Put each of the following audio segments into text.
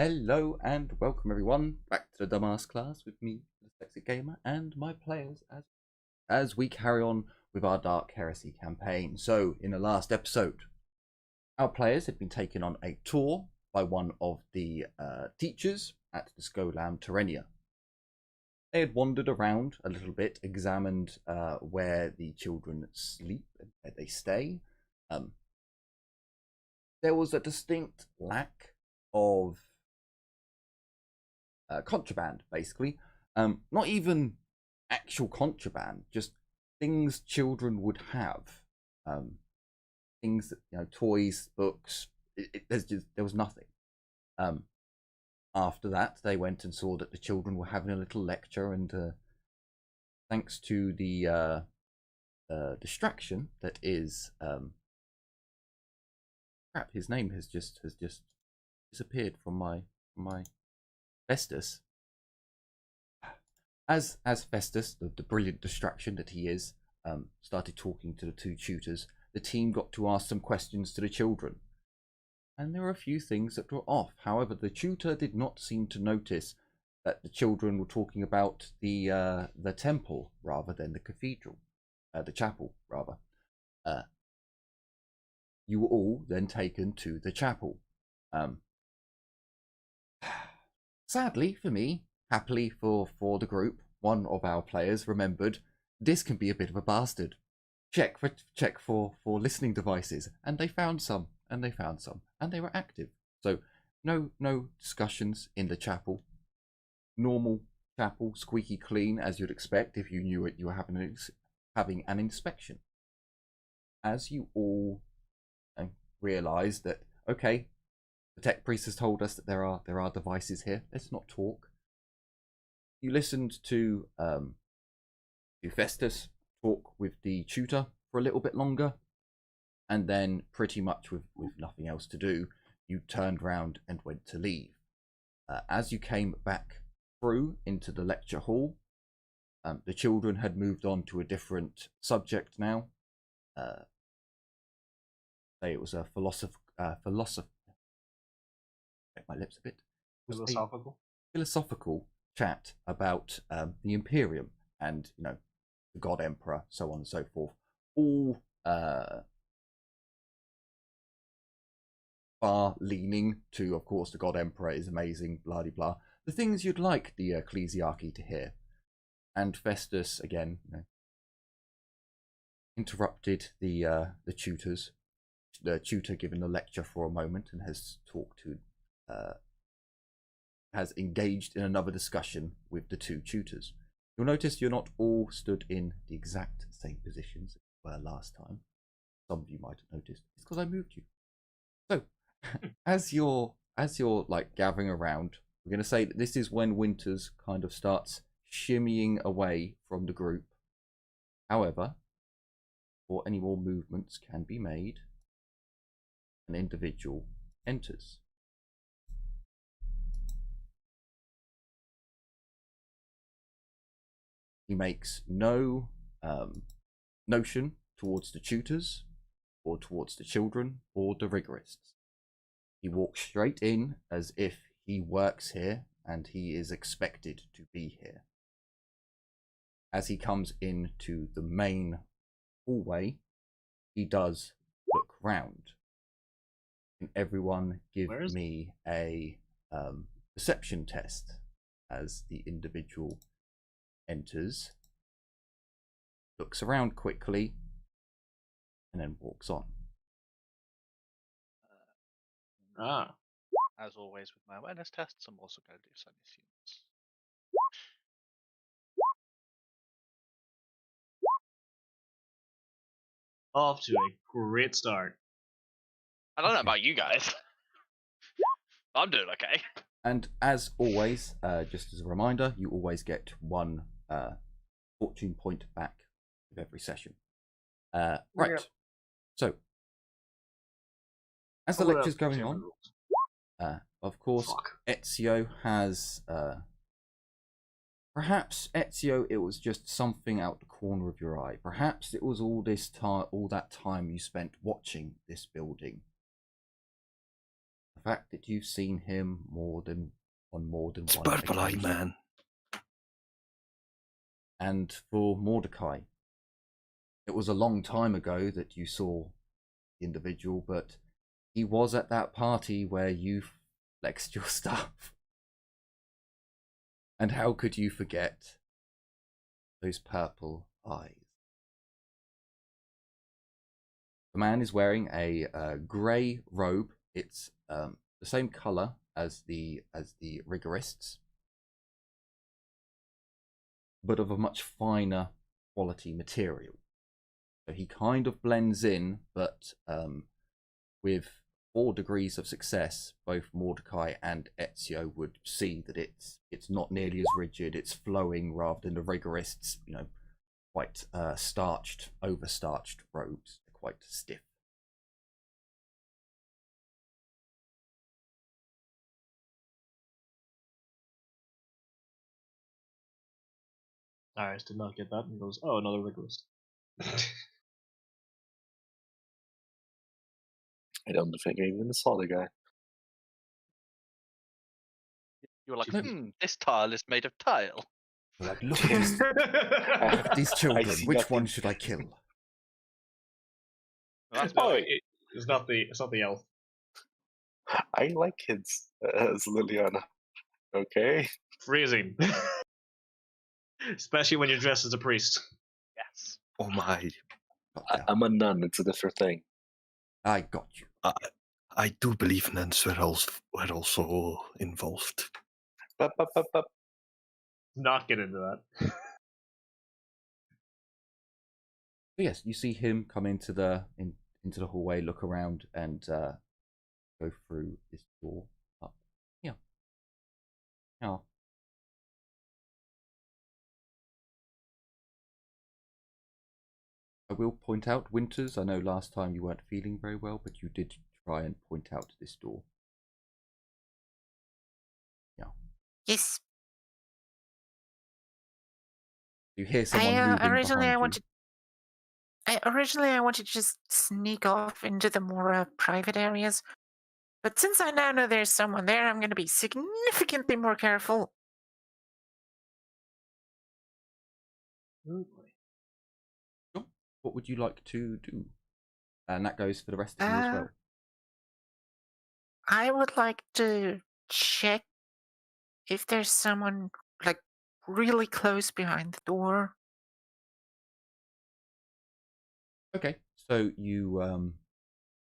Hello and welcome everyone back to the Dumbass class with me, the Dyslexic Gamer, and my players as we carry on with our Dark Heresy campaign. So, in the last episode, our players had been taken on a tour by one of the teachers at the Scholam Terrenia. They had wandered around a little bit, examined where the children sleep and where they stay. There was a distinct lack of contraband, basically. Not even actual contraband, just things children would have. Things that, toys, books. There was nothing. After that, they went and saw that the children were having a little lecture, and thanks to the distraction that is crap, his name has just disappeared from my Festus. As Festus, the brilliant distraction that he is, started talking to the two tutors, the team got to ask some questions to the children. And there were a few things that were off. However, the tutor did not seem to notice that the children were talking about the temple rather than the cathedral, the chapel rather. You were all then taken to the chapel. Sadly for me, happily for the group, one of our players remembered this can be a bit of a bastard. Check for listening devices, and they found some, and they were active. So no discussions in the chapel. Normal chapel, squeaky clean as you'd expect if you knew it. You were having an inspection. As you all realised that, okay, the tech priest has told us that there are devices here. Let's not talk. You listened to Festus talk with the tutor for a little bit longer, and then pretty much with nothing else to do, you turned round and went to leave. As you came back through into the lecture hall, the children had moved on to a different subject now. Say it was a my lips a bit. Philosophical chat about the Imperium and the God Emperor, so on and so forth. All far leaning to, of course, the God Emperor is amazing, blah de blah. The things you'd like the ecclesiarchy to hear. And Festus again, interrupted the tutors. The tutor given the lecture for a moment and has talked to. Has engaged in another discussion with the two tutors. You'll notice you're not all stood in the exact same positions as you were last time. Some of you might have noticed. It's because I moved you. So, as you're like gathering around, we're going to say that this is when Winters kind of starts shimmying away from the group. However, before any more movements can be made, an individual enters. He makes no notion towards the tutors, or towards the children, or the rigorists. He walks straight in as if he works here and he is expected to be here. As he comes into the main hallway, he does look round. Can everyone give me a perception test as the individual enters, looks around quickly, and then walks on. As always with my awareness tests, I'm also going to do some assumes. Off to a great start. I don't know about you guys. I'm doing okay. And as always, just as a reminder, you always get one fortune point back with every session. Right. Yep. So, as the lecture's going on, of course, Ezio has... perhaps, Ezio, it was just something out the corner of your eye. Perhaps it was all that time you spent watching this building. the fact that you've seen him on more than It's one Purple Eye occasion. Man. And for Mordecai, it was a long time ago that you saw the individual, but he was at that party where you flexed your stuff. And how could you forget those purple eyes? The man is wearing a grey robe. It's the same colour as the rigorists, but of a much finer quality material. So he kind of blends in, but with 4 degrees of success, both Mordecai and Ezio would see that it's not nearly as rigid. It's flowing rather than the rigorists, quite starched, over-starched robes. They're quite stiff. Iris did not get that and goes, "Oh, another rigorous." I don't think I even saw the guy. You were like, No. this tile is made of tile. You're like, look at these children. see Which one nothing. should I kill? That's No, why. it's not the elf. I like kids as Liliana. Okay. Freezing. Especially when you're dressed as a priest. Yes. Oh my. Got I'm a nun. It's a different thing. I got you. I do believe nuns were also involved. Not get into that. So yes, you see him come into the hallway, look around, and go through this door up. Yeah. Yeah. I will point out, Winters, I know last time you weren't feeling very well, but you did try and point out this door. Yeah. Yes. You hear someone moving behind you. Originally, I wanted to just sneak off into the more private areas. But since I now know there's someone there, I'm going to be significantly more careful. Oh boy. Sure. What would you like to do? And that goes for the rest of you as well. I would like to check if there's someone, like, really close behind the door. Okay, so you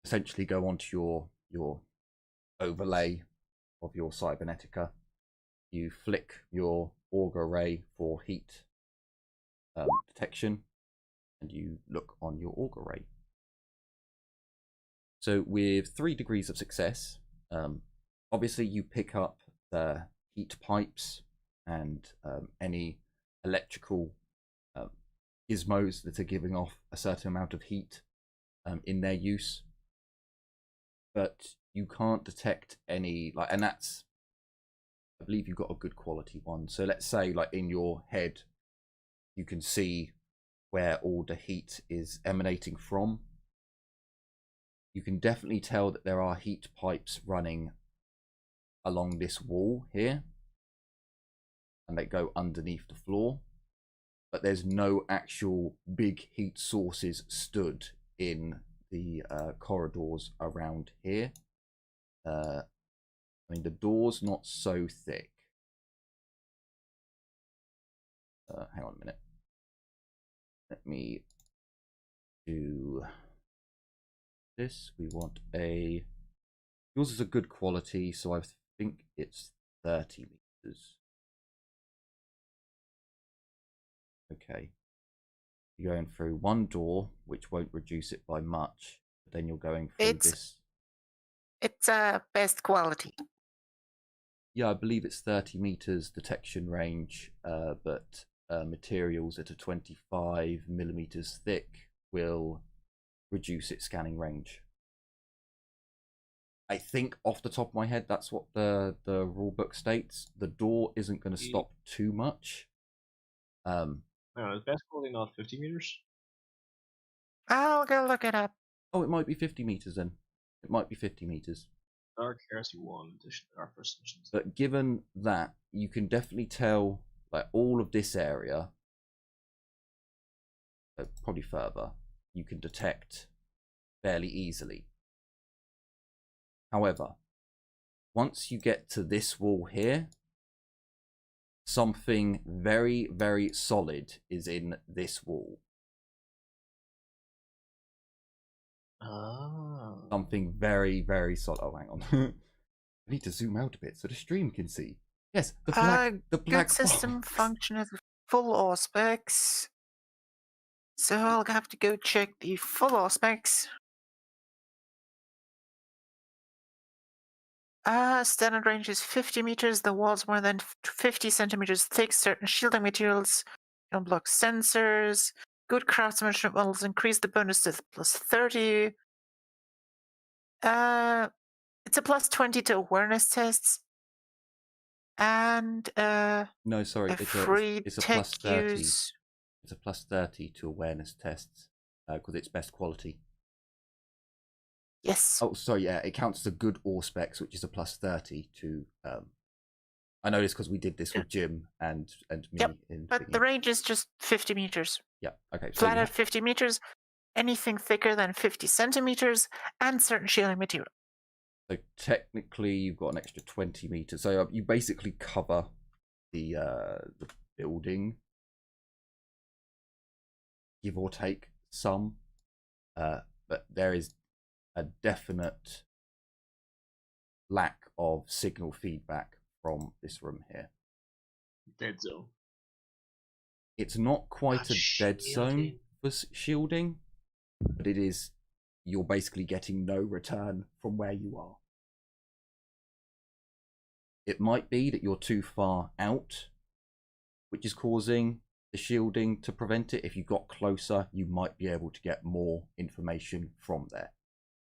essentially go onto your overlay of your Cybernetica. You flick your auger ray for heat detection, and you look on your auger ray. So with 3 degrees of success, obviously you pick up the heat pipes and any electrical gizmos that are giving off a certain amount of heat in their use, but you can't detect any, and that's, I believe you got a good quality one. So let's say, in your head, you can see where all the heat is emanating from. You can definitely tell that there are heat pipes running along this wall here, and they go underneath the floor, but there's no actual big heat sources stood in the corridors around here. I mean, the door's not so thick. Hang on a minute. Let me do this. We want a... Yours is a good quality, so I think it's 30 meters. Okay. You're going through one door, which won't reduce it by much. But then you're going through this. It's best quality. Yeah, I believe it's 30 meters detection range, but materials that are 25 millimeters thick will reduce its scanning range. I think off the top of my head, that's what the rule book states. The door isn't going to stop too much. Is best quality not 50 meters? I'll go look it up. Oh, it might be 50 meters then. It might be 50 meters. Dark Heresy 1 edition, our first edition. But given that, you can definitely tell, like, all of this area, probably further, you can detect fairly easily. However, once you get to this wall here, something very, very solid is in this wall. Oh. Something very, very solid. Oh, hang on. I need to zoom out a bit so the stream can see. Yes, the black Good system box. function at full all specs. So I'll have to go check the full all specs. Standard range is 50 meters. The walls more than 50 centimeters thick. Certain shielding materials don't block sensors. Good craftsmanship models increase the bonus to plus 30. It's a plus 20 to awareness tests. And No, sorry, a free it's a tech plus 30. use. It's a plus 30 to awareness tests because it's best quality. Yes. Oh, sorry, yeah, it counts as a good ore specs, which is a plus 30 to. I know this because we did this with Jim and me. Yep, in but the range is just 50 meters. Yeah, okay. So Flat out 50 meters, anything thicker than 50 centimeters, and certain shielding material. So technically, you've got an extra 20 meters. So you basically cover the building, give or take some. But there is a definite lack of signal feedback from this room here. Dead zone. It's not quite a dead zone Shielding. for shielding, but it is. You're basically getting no return from where you are. It might be that you're too far out, which is causing the shielding to prevent it. If you got closer, you might be able to get more information from there.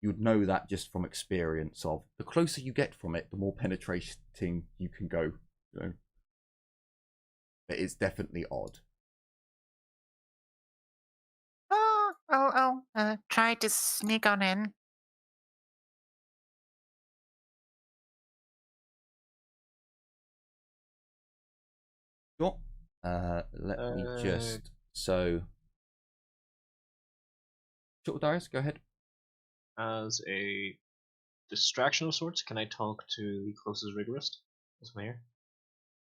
You'd know that just from experience of the closer you get from it, the more penetrating you can go. You know? But it's definitely odd. I'll try to sneak on in. Sure. Let me just Sure, Darius, go ahead. As a distraction of sorts, can I talk to the closest rigorist as mayor,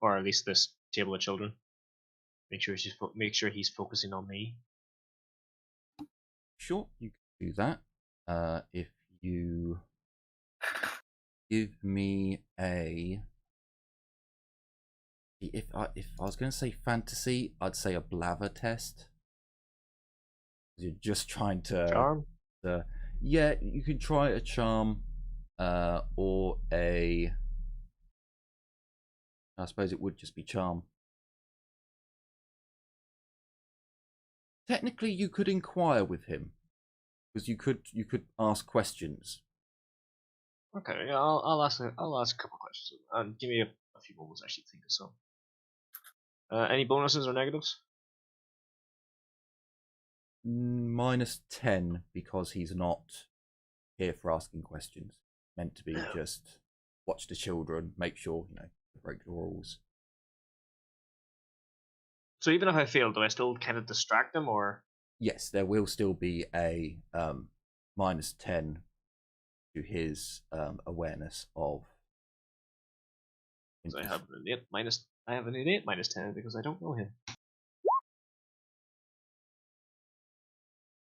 or at least this table of children? Make sure he's focusing on me. Sure, you can do that. If you give me a, if I was going to say fantasy, I'd say a blather test. You're just trying to Charm. Yeah, you can try a charm, or a. I suppose it would just be charm. Technically, you could inquire with him, because you could ask questions. Okay, yeah, I'll ask a couple questions. Give me a few moments to actually think of some. Any bonuses or negatives? -10 because he's not here for asking questions. Meant to be just watch the children, make sure break the rules. So even if I fail, do I still kind of distract them, or? Yes, there will still be a -10 to his awareness of. I have an innate -10 because I don't know him.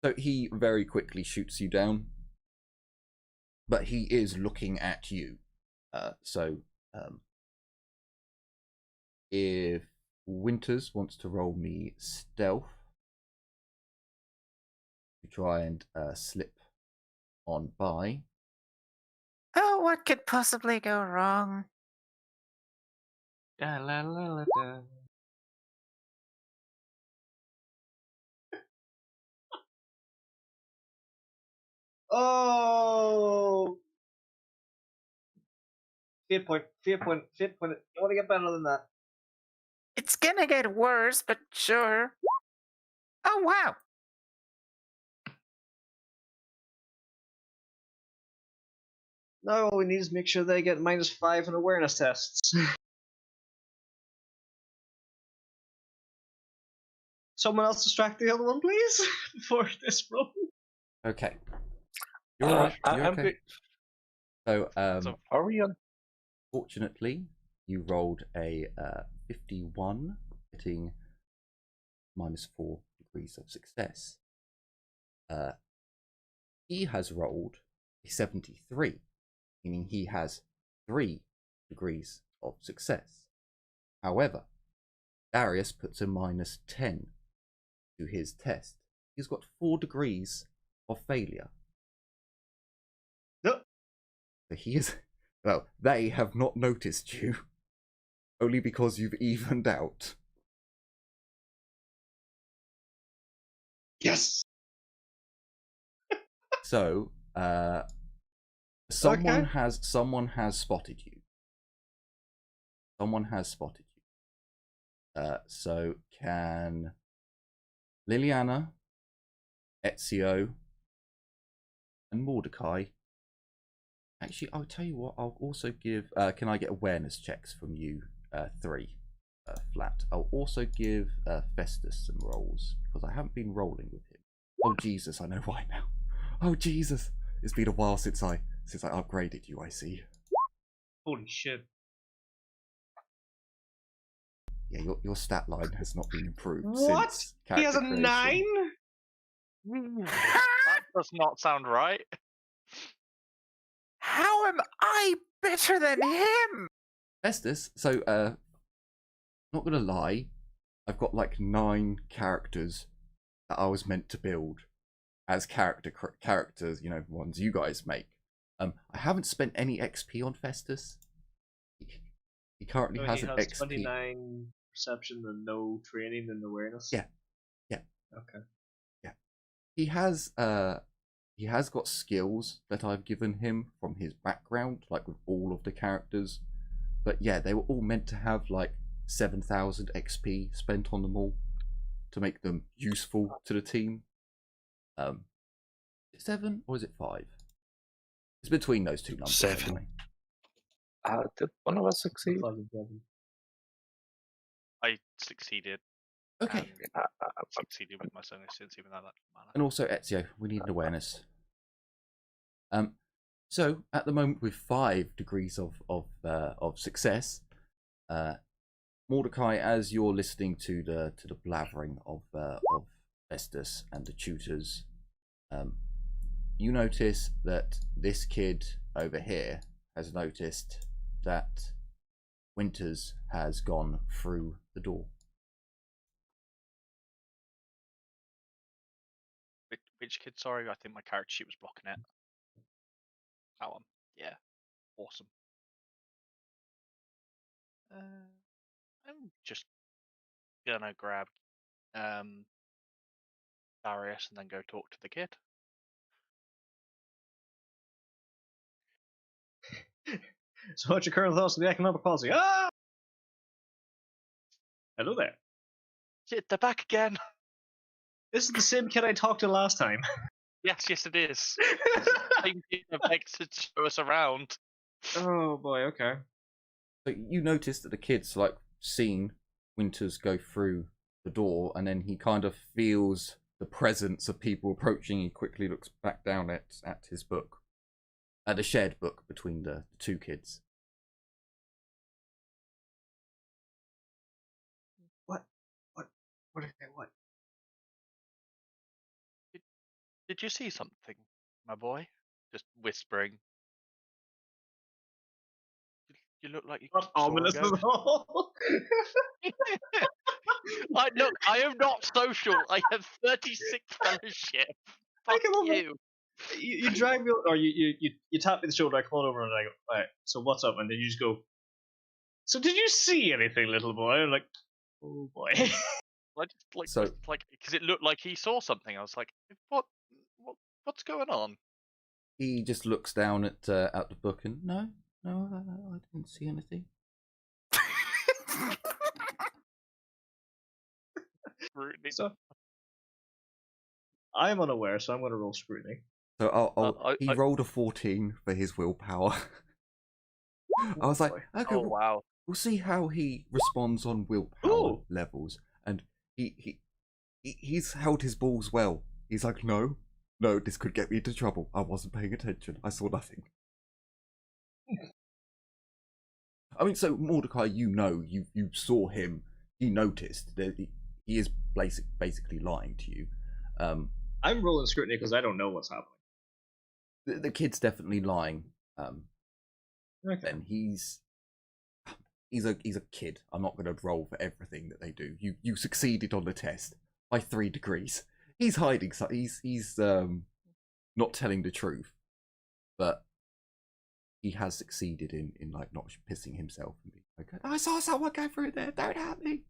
So he very quickly shoots you down, but he is looking at you. If Winters wants to roll me stealth to try and slip on by. Oh, what could possibly go wrong? Da, la, la, la, da. Oh! Fear point. You want to get better than that. It's gonna get worse, but sure. Oh, wow. No, all we need is make sure they get -5 in awareness tests. Someone else distract the other one, please, before this roll. Okay. You're alright. You're I'm okay. good. So, So- Are we on? fortunately, you rolled a 51, getting -4 degrees of success. He has rolled a 73, meaning he has 3 degrees of success. However, Darius puts a -10 to his test. He's got 4 degrees of failure. No. So he is. Well, they have not noticed you. Only because you've evened out. Yes. So, someone Okay. has spotted you. Someone has spotted you. So can Liliana, Ezio, and Mordecai. Actually, I'll tell you what. I'll also give. Can I get awareness checks from you? 3 flat. I'll also give Festus some rolls because I haven't been rolling with him. Oh Jesus, I know why now. Oh Jesus, it's been a while since I upgraded you. I see. Holy shit. Yeah, your stat line has not been improved What? since He has a character 9? creation. That does not sound right. How am I better than him? Festus, so not gonna lie, I've got like 9 characters that I was meant to build as characters, you know, ones you guys make. I haven't spent any XP on Festus. He currently So has he an has XP. 29 perception and no training and awareness? Yeah. Yeah. Okay. He has got skills that I've given him from his background, like with all of the characters. But yeah, they were all meant to have like 7,000 XP spent on them all to make them useful to the team. Is it 7 or is it 5? It's between those two numbers. 7. Anyway. Did one of us succeed? 5,7. I succeeded. Okay. And succeeded with my since even though that matter. And also Ezio, we need an awareness. So at the moment with 5 degrees of success, Mordecai, as you're listening to the blathering of Festus and the tutors, you notice that this kid over here has noticed that Winters has gone through the door. Which kid? Sorry, I think my character sheet was blocking it. That one. Yeah. Awesome. I'm just gonna grab Darius and then go talk to the kid. So what's your current thoughts on the economic policy? Ah! Hello there. Shit, they're back again. This is the same kid I talked to last time. Yes, it is. Same kid that begs to show us around. Oh boy, okay. So you notice that the kid's like seen Winters go through the door, and then he kind of feels the presence of people approaching. He quickly looks back down at his book, at the shared book between the 2 kids. What is that? What? Did you see something, my boy? Just whispering. You look like you Not saw a ominous ghost. at all. Look, I am not social. I have 36 fellowship. Fuck come over. you. You drag me, or you tap me on the shoulder. I come on over and I go, "Alright, so what's up?" And then you just go, "So did you see anything, little boy?" I'm like, "Oh boy." I just So- because it looked like he saw something. I was like, what's going on? He just looks down at the book and no, I didn't see anything. Scrutiny. So I'm unaware, so I'm going to roll scrutiny. So he rolled a 14 for his willpower. I was like, okay, Oh wow. we'll see how he responds on willpower levels. And he's held his balls well. He's like, no, this could get me into trouble. I wasn't paying attention. I saw nothing. I mean, so Mordecai, you saw him. You noticed that he is basically lying to you. I'm rolling scrutiny because I don't know what's happening. The kid's definitely lying. Okay. And he's a kid. I'm not going to roll for everything that they do. You succeeded on the test by 3 degrees. He's hiding. So he's not telling the truth, but he has succeeded in like not pissing himself and being like, I saw someone go through there. Don't hurt me.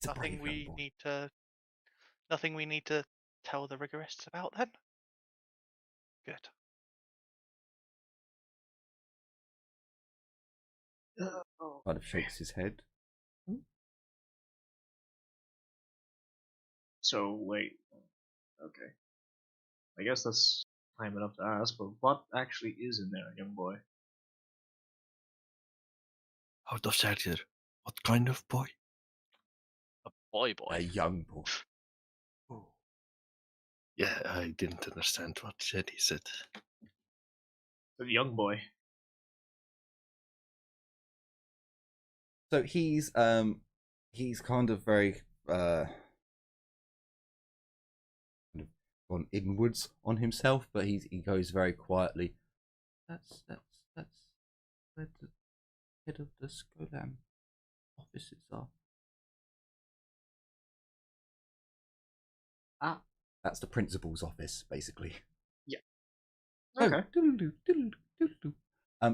Nothing we need to tell the rigorists about then. Good. Kind of shakes his head. So wait. Okay. I guess that's time enough to ask, but what actually is in there, young boy? Out of character. What kind of boy? A boy. A young boy. Oh. Yeah, I didn't understand what he said. The young boy. So he's kind of very kind of gone inwards on himself, but he goes very quietly. That's where the head of the Skolam offices are. Ah. That's the principal's office, basically. Yeah. Okay.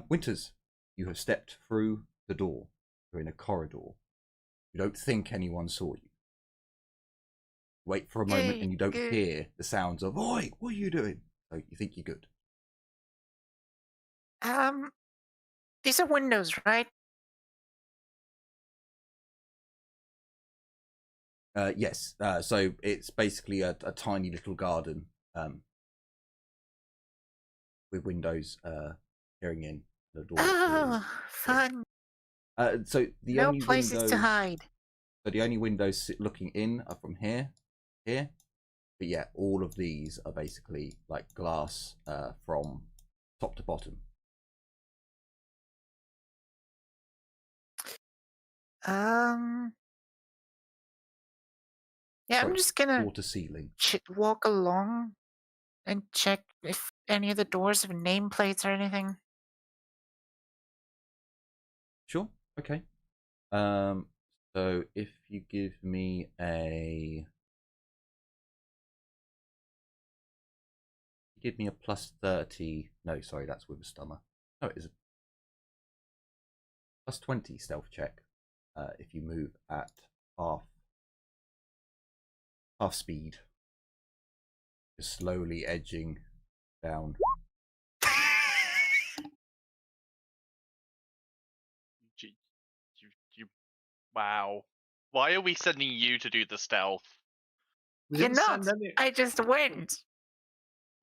Winters, you have stepped through the door. You're in a corridor. You don't think anyone saw you. Wait for a moment and you don't hear the sounds of, oi, what are you doing? So you think you're good. These are windows, right? Yes. So it's basically a tiny little garden with windows peering in. The door. Oh, fun. So the No only places windows to hide. So the only windows looking in are from here. But yeah, all of these are basically like glass from top to bottom. Yeah, Sorry, I'm just gonna floor to ceiling. walk along and check if any of the doors have nameplates or anything. Sure. Okay. So if you give me a plus 30. No, sorry, that's with a stunner. No, it isn't. Plus 20 stealth check. If you move at half speed, you're slowly edging down. Wow. Why are we sending you to do the stealth? You're not. I just went.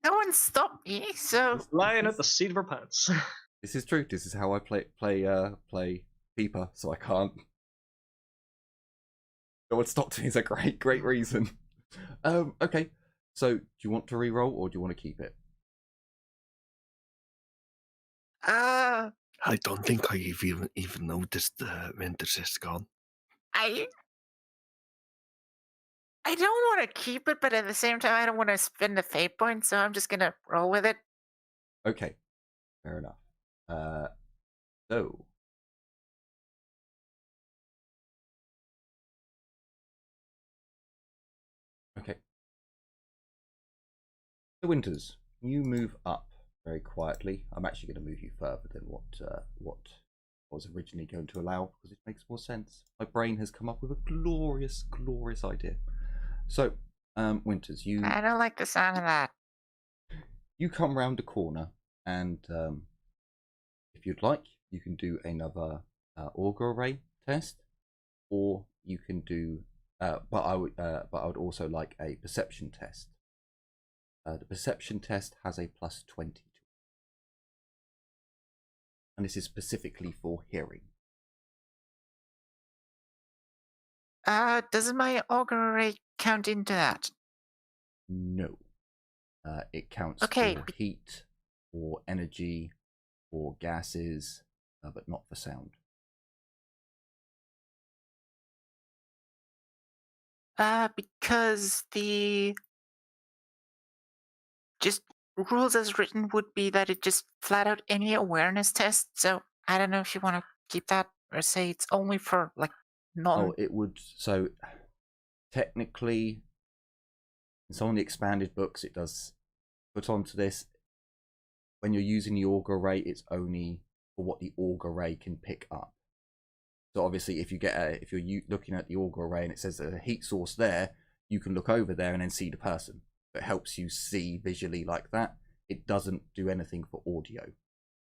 No one stopped me, so Lying at the seat of her pants. This is true. This is how I play Peeper, so I can't. No one stopped me is a great reason. Okay. So do you want to re-roll or do you want to keep it? I don't think I even noticed Winters is gone. I don't want to keep it, but at the same time, I don't want to spend the fate point, so I'm just gonna roll with it. Okay, fair enough. So okay. The Winters, you move up very quietly. I'm actually going to move you further than what I was originally going to allow because it makes more sense. My brain has come up with a glorious idea. So, Winters, I don't like the sound of that. You come round the corner, and if you'd like, you can do another augur array test, or you can do. But I would also like a perception test. The perception test has a +20 to it. And this is specifically for hearing. Doesn't my auger ray count into that? No. It counts Okay. for heat, for energy, for gases, but not for sound. Because the just rules as written would be that it just flat out any awareness test. So I don't know if you want to keep that or say it's only for like non. Oh, it would. So technically, in some of the expanded books, it does put onto this. When you're using the auger ray, it's only for what the auger ray can pick up. So obviously, if you're looking at the auger ray and it says there's a heat source there, you can look over there and then see the person. It helps you see visually like that. It doesn't do anything for audio,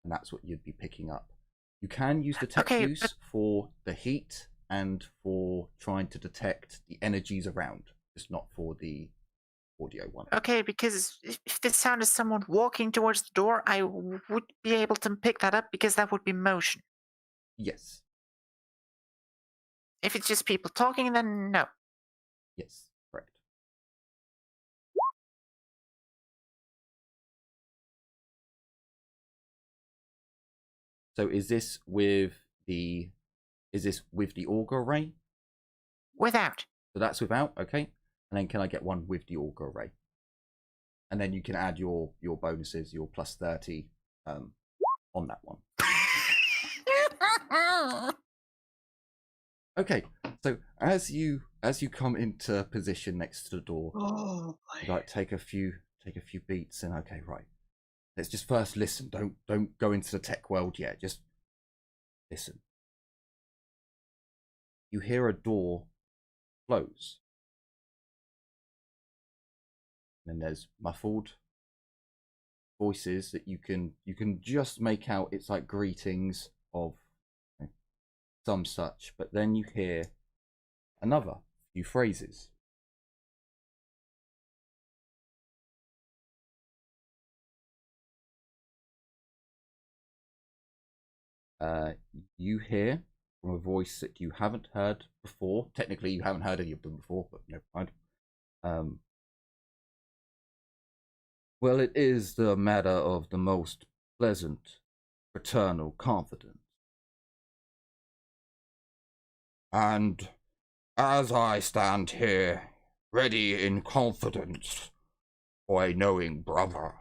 and that's what you'd be picking up. You can use the tech use for the heat and for trying to detect the energies around, just not for the audio one. Okay, because if the sound is someone walking towards the door, I would be able to pick that up because that would be motion. Yes. If it's just people talking, then no. Yes, correct. So is this with the auger ray? Without. So that's without, okay. And then can I get one with the auger ray? And then you can add your bonuses, your +30 on that one. Okay, so as you come into position next to the door, like take a few beats and okay, right. Let's just first listen. Don't go into the tech world yet. Just listen. You hear a door close. And then there's muffled voices that you can just make out. It's like greetings of some such, but then you hear another few phrases. You hear from a voice that you haven't heard before. Technically, you haven't heard any of them before, but never mind. Well, it is the matter of the most pleasant fraternal confidence. And as I stand here, ready in confidence for a knowing brother,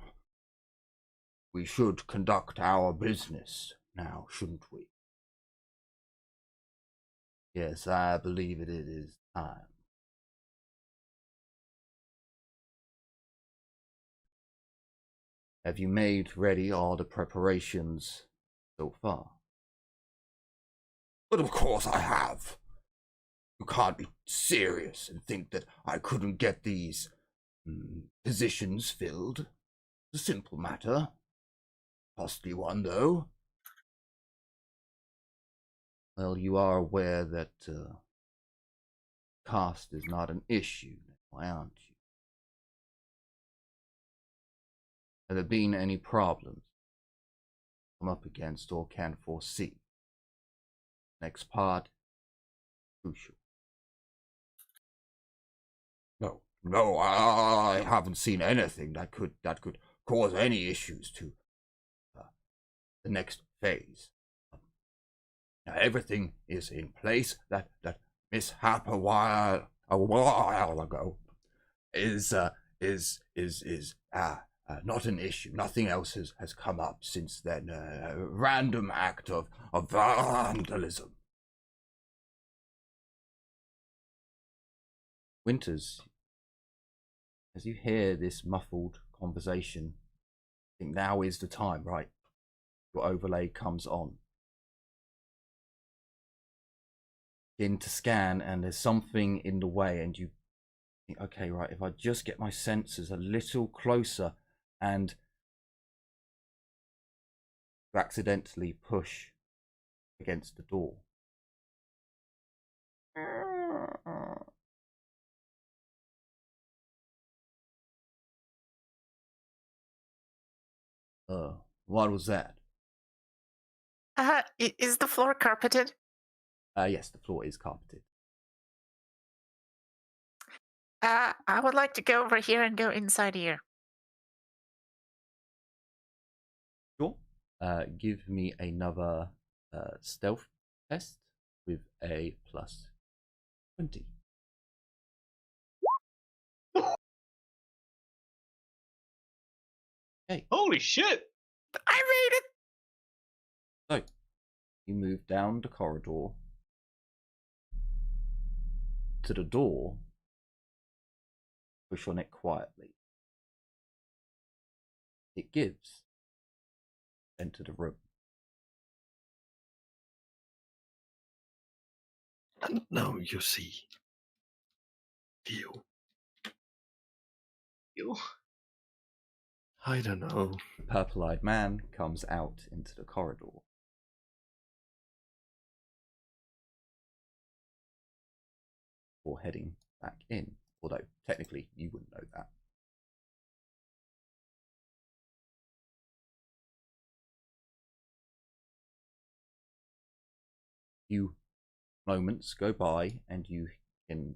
we should conduct our business now, shouldn't we? Yes, I believe it is time. Have you made ready all the preparations so far? But of course I have. You can't be serious and think that I couldn't get these positions filled. It's a simple matter. Costly one, though. Well, you are aware that cost is not an issue, aren't you? Have there been any problems come up against or can foresee? Next part, crucial. No, I haven't seen anything that could cause any issues to the next phase. Now everything is in place. That mishap a while ago is not an issue. Nothing else has come up since then. A random act of vandalism. Winters, as you hear this muffled conversation, I think now is the time, right? Your overlay comes on. Begin to scan, and there's something in the way, and you think, okay, right, if I just get my sensors a little closer and you accidentally push against the door. What was that? Is the floor carpeted? Yes, the floor is carpeted. I would like to go over here and go inside here. Sure. Give me another stealth test with a plus 20. Okay. Holy shit! I made it! So, you move down the corridor to the door, push on it quietly. It gives. Enter the room. And now you see. You. You. I don't know. The purple-eyed man comes out into the corridor. Or heading back in, although technically you wouldn't know that. Few moments go by and you can...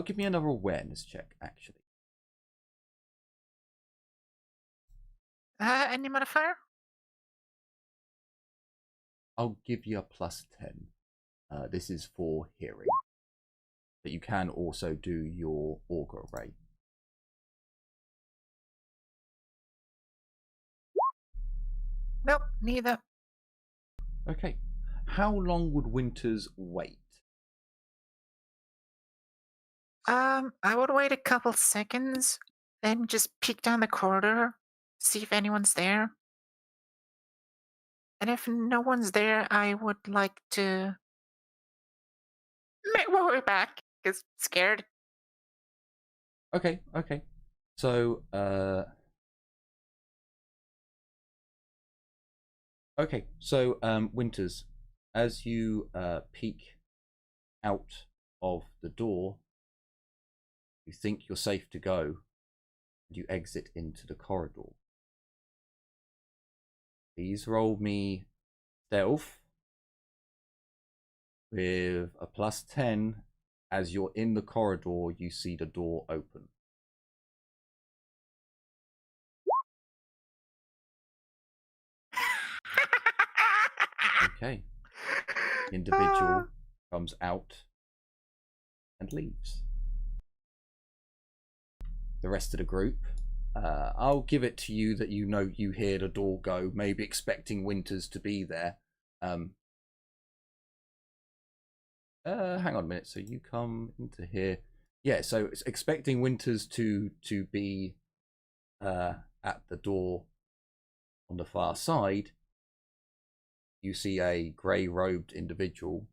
give me another awareness check, actually. Any modifier? I'll give you a plus 10. This is for hearing. But you can also do your auger array. Nope, neither. Okay. How long would Winters wait? I would wait a couple seconds, then just peek down the corridor, see if anyone's there. And if no one's there, I would like to make my way back, because scared. Okay. So, Winters, as you peek out of the door, you think you're safe to go, and you exit into the corridor. Please roll me stealth with a plus 10. As you're in the corridor, you see the door open. Okay. The individual comes out and leaves. The rest of the group, I'll give it to you that you know you hear the door go, maybe expecting Winters to be there. Hang on a minute. So you come into here. Yeah, so it's expecting Winters to be at the door on the far side. You see a grey-robed individual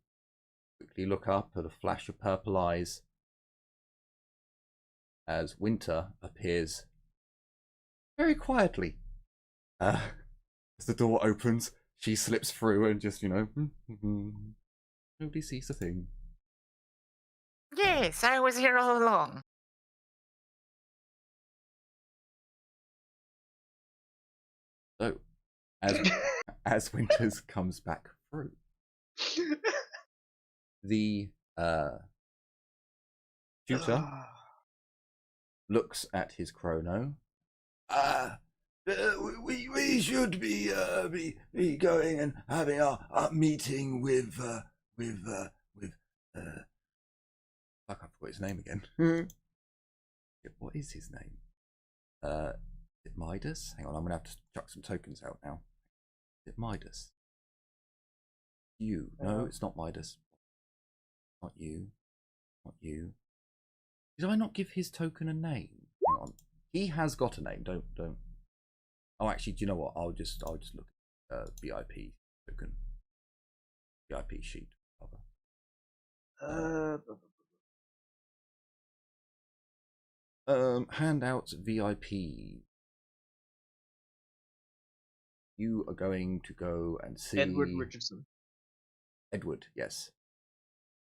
quickly look up at a flash of purple eyes as Winter appears very quietly. As the door opens, she slips through and just, nobody sees a thing. Yes, I was here all along. So, as Winters comes back through, the tutor looks at his chrono. We should be going and having our meeting with fuck, I forgot his name again. What is his name? Is it Midas? Hang on, I'm gonna have to chuck some tokens out now. Is it Midas? You? No, it's not Midas. Not you. Not you. Did I not give his token a name? Hang on. He has got a name. Don't. Oh, actually, do you know what? I'll just look at VIP token. VIP sheet. Handouts VIP. You are going to go and see Edward Richardson. Edward, yes.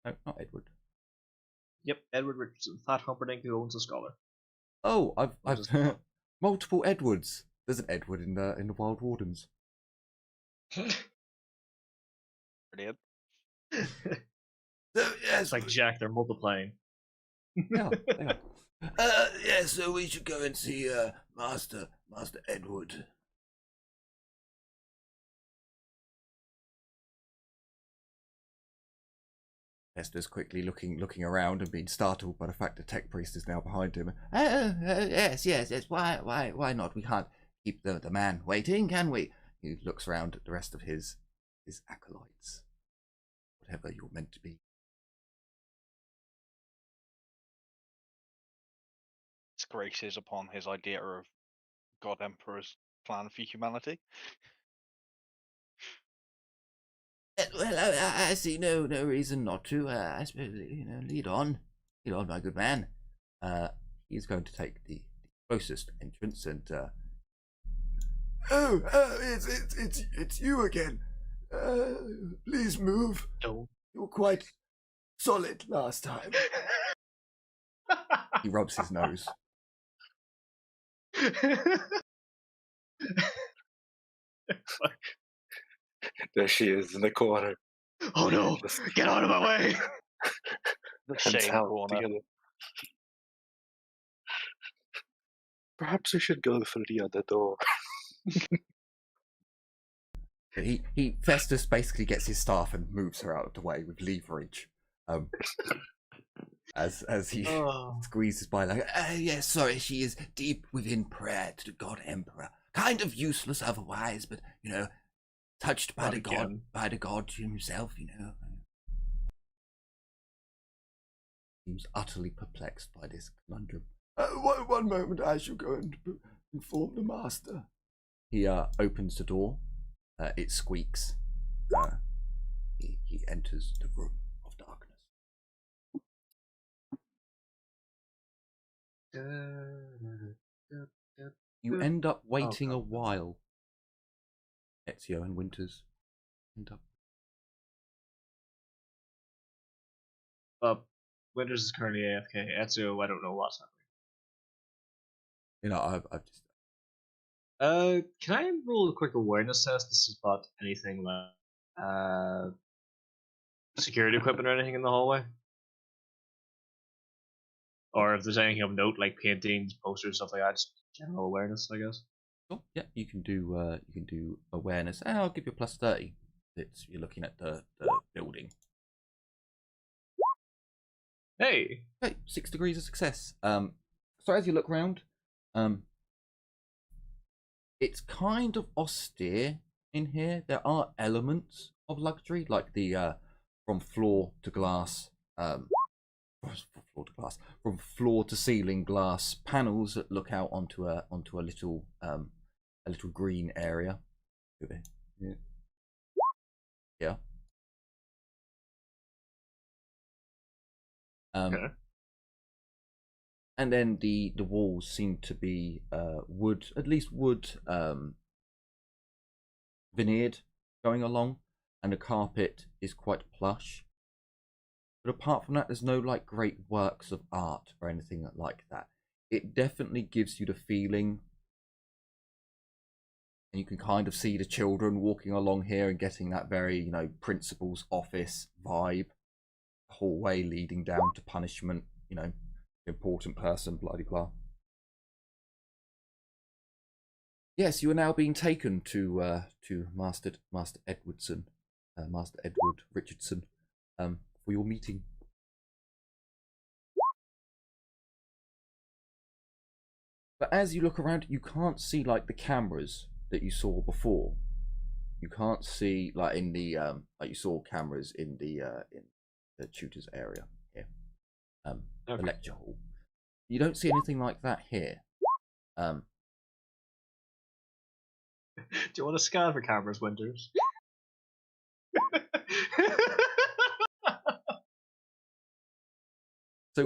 No, not Edward. Yep, Edward Richardson, fat Humperdinck who owns a scholar. Oh, I've multiple Edwards. There's an Edward in the Wild Wardens. Brilliant. So, yes, It's like Jack, they're multiplying. yeah, they are. Yeah, so we should go and see Master Edward. Hester's quickly looking around and being startled by the fact the tech priest is now behind him. Yes. Why not? We can't keep the man waiting, can we? He looks around at the rest of his acolytes. Whatever you're meant to be. Graces upon his idea of God Emperor's plan for humanity. Well, I see no reason not to. I suppose, lead on, my good man. He's going to take the closest entrance and. It's you again. Please move. No. You were quite solid last time. He rubs his nose. There she is in the corner. Oh no! Get out of my way! The Hands shame out corner. together. Perhaps we should go through the other door. Festus basically gets his staff and moves her out of the way with leverage. As he squeezes by like, yes, sorry, she is deep within prayer to the God Emperor. Kind of useless otherwise, but touched by the God himself, Seems utterly perplexed by this conundrum. One moment, I shall go and inform the master. He opens the door. It squeaks. He enters the room of darkness. You end up waiting a while. Ezio and Winters end up. Winters is currently AFK. Ezio, I don't know what's happening. I've just. Can I roll a quick awareness test to spot anything like security equipment or anything in the hallway? Or if there's anything of note, like paintings, posters, stuff like that, just general awareness, I guess. Oh, yeah, you can do awareness, and I'll give you a plus 30. You're looking at the building. Hey, 6 degrees of success. So as you look around, it's kind of austere in here. There are elements of luxury, like the from floor to ceiling glass panels that look out onto a little green area. Yeah. okay. And then the walls seem to be wood veneered going along, and the carpet is quite plush. But apart from that, there's no like great works of art or anything like that. It definitely gives you the feeling, and you can kind of see the children walking along here and getting that very, principal's office vibe. Hallway leading down to punishment, important person, blah blah. Yes, you are now being taken to Master Edward Richardson, for your meeting. But as you look around, you can't see like the cameras that you saw before. You can't see like in the like you saw cameras in the tutor's area here, the lecture hall. You don't see anything like that here. Do you want to scan for cameras, Winters? So,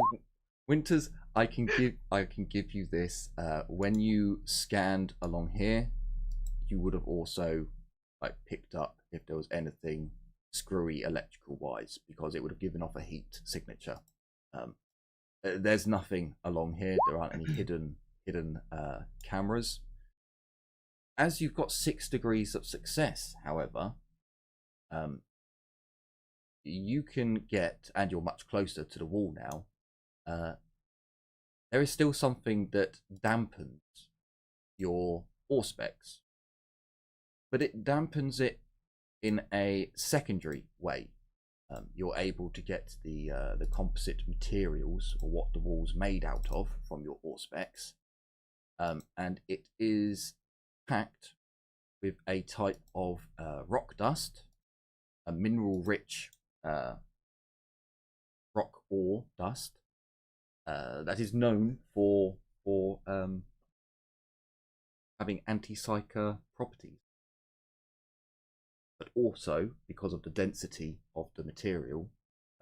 Winters, I can give you this. When you scanned along here, you would have also like picked up if there was anything screwy electrical wise, because it would have given off a heat signature. There's nothing along here. There aren't any hidden cameras. as you've got 6 degrees of success, however, you can get, and you're much closer to the wall now, there is still something that dampens your auspex, but it dampens it in a secondary way. You're able to get the composite materials, or what the wall's made out of, from your auspex, and it is packed with a type of rock dust, a mineral-rich rock ore dust that is known for having anti-psyker properties, but also, because of the density of the material,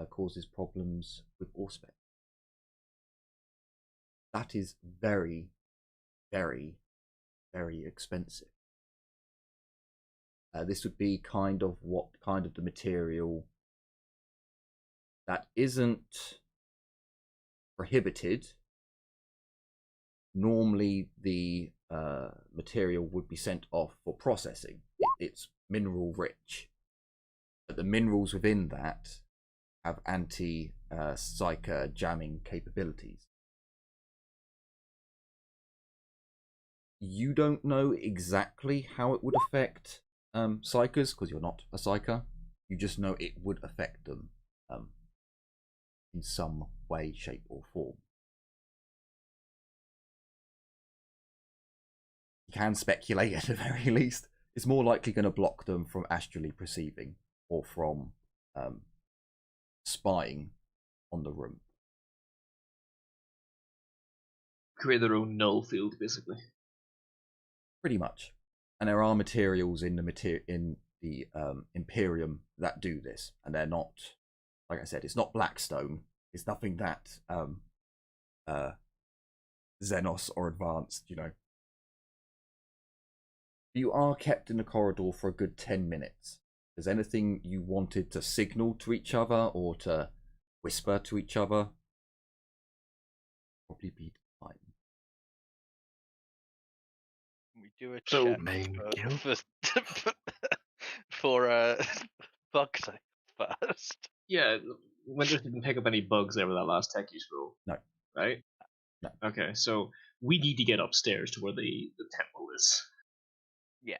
causes problems with auspex. That is very, very, very expensive. This would be kind of the material that isn't prohibited. Normally, the material would be sent off for processing. It's mineral rich, but the minerals within that have anti-psyker jamming capabilities. You don't know exactly how it would affect psykers, because you're not a psyker. You just know it would affect them in some way, shape, or form. You can speculate at the very least. It's more likely going to block them from astrally perceiving or from spying on the room. Create their own null field, basically. Pretty much. And there are materials in the Imperium that do this, and they're not, like I said, it's not Blackstone. It's nothing that Xenos or advanced, you know. You are kept in the corridor for a good 10 minutes. Is there anything you wanted to signal to each other or to whisper to each other? Probably be fine. We do a So, check main kill? for bugs first. Yeah, Winters didn't pick up any bugs there with that last tech use roll. No. Right? No. Okay, so we need to get upstairs to where the temple is. Yeah.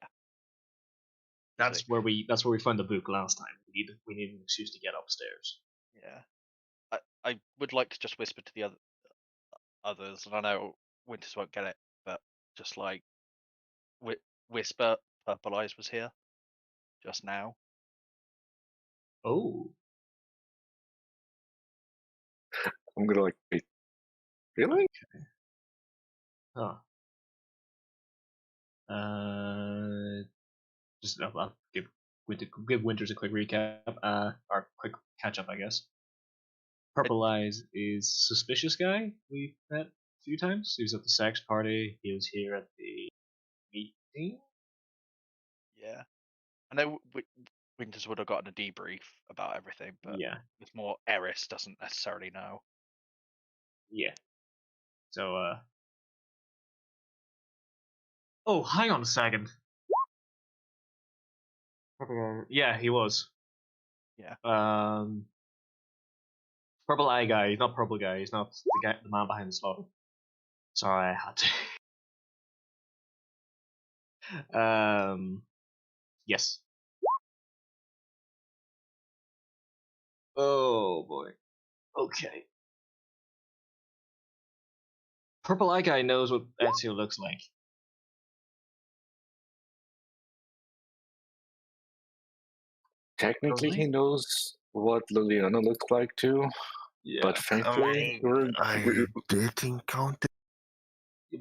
That's where we found the book last time. We need an excuse to get upstairs. Yeah. I would like to just whisper to the others, and I know Winters won't get it, but just like whisper, Purple Eyes was here just now. Oh. I'm gonna like, wait, really? Huh. I'll give Winters a quick recap, or quick catch up, I guess. Purple Eyes is suspicious guy we've met a few times. He was at the sex party. He was here at the meeting. Yeah. I know Winters would have gotten a debrief about everything, but Yeah. it's more Eris doesn't necessarily know. Yeah. So, oh, hang on a second. Yeah, he was. Yeah. Purple Eye guy. He's not Purple guy. He's not the man behind the slaughter. Sorry, I had to. Yes. Oh boy. Okay. Purple Eye guy knows what Ezio looks like. Technically, Really? he knows what Liliana looked like too, Yeah. but thankfully, I did encounter.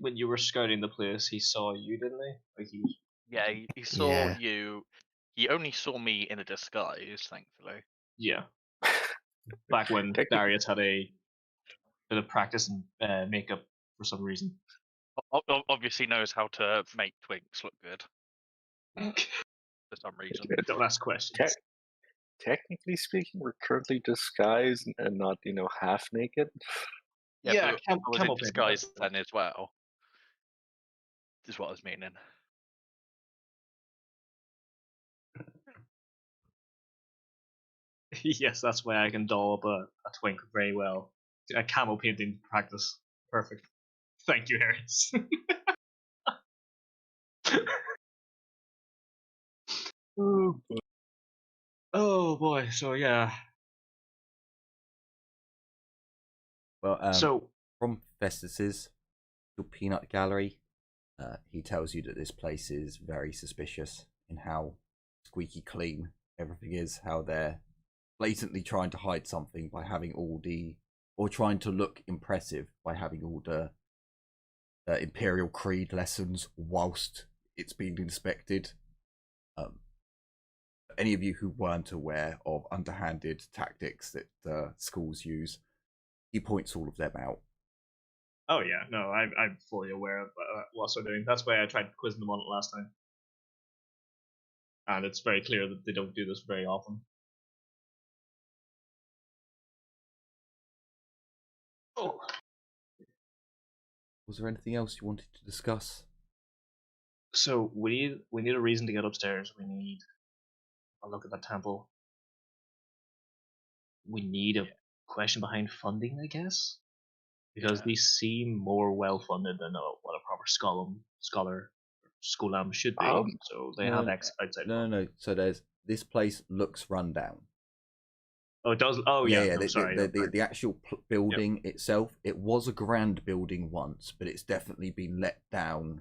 When you were scouting the place, he saw you, didn't he? Like he was. Yeah, he saw Yeah. you. He only saw me in a disguise, thankfully. Yeah. Back when Darius had a bit of practice in makeup for some reason. Obviously knows how to make Twinks look good for some reason. Don't ask questions. Technically speaking, we're currently disguised and not, half naked. Yeah, but I was in camel disguise then as well. Is what I was meaning. Yes, that's why I can doll up a twink very well. A camel painting practice. Perfect. Thank you, Harris. Oh boy. Oh boy. So yeah. Well, So from Festus's your peanut gallery, he tells you that this place is very suspicious in how squeaky clean everything is, how they're blatantly trying to hide something by having all the, or trying to look impressive by having all the Imperial Creed lessons whilst it's being inspected. Any of you who weren't aware of underhanded tactics that schools use, he points all of them out. oh yeah, no, I'm fully aware of what they're doing. That's why I tried quizzing them on it last time, and it's very clear that they don't do this very often. Oh. Was there anything else you wanted to discuss? So we need a reason to get upstairs. We need a look at the temple. We need a question behind funding, I guess, because these seem more well funded than what a proper scholam should be. So they have outside. No. So there's this place looks run down. Oh, it does. Oh yeah. No, The actual building itself, it was a grand building once, but it's definitely been let down,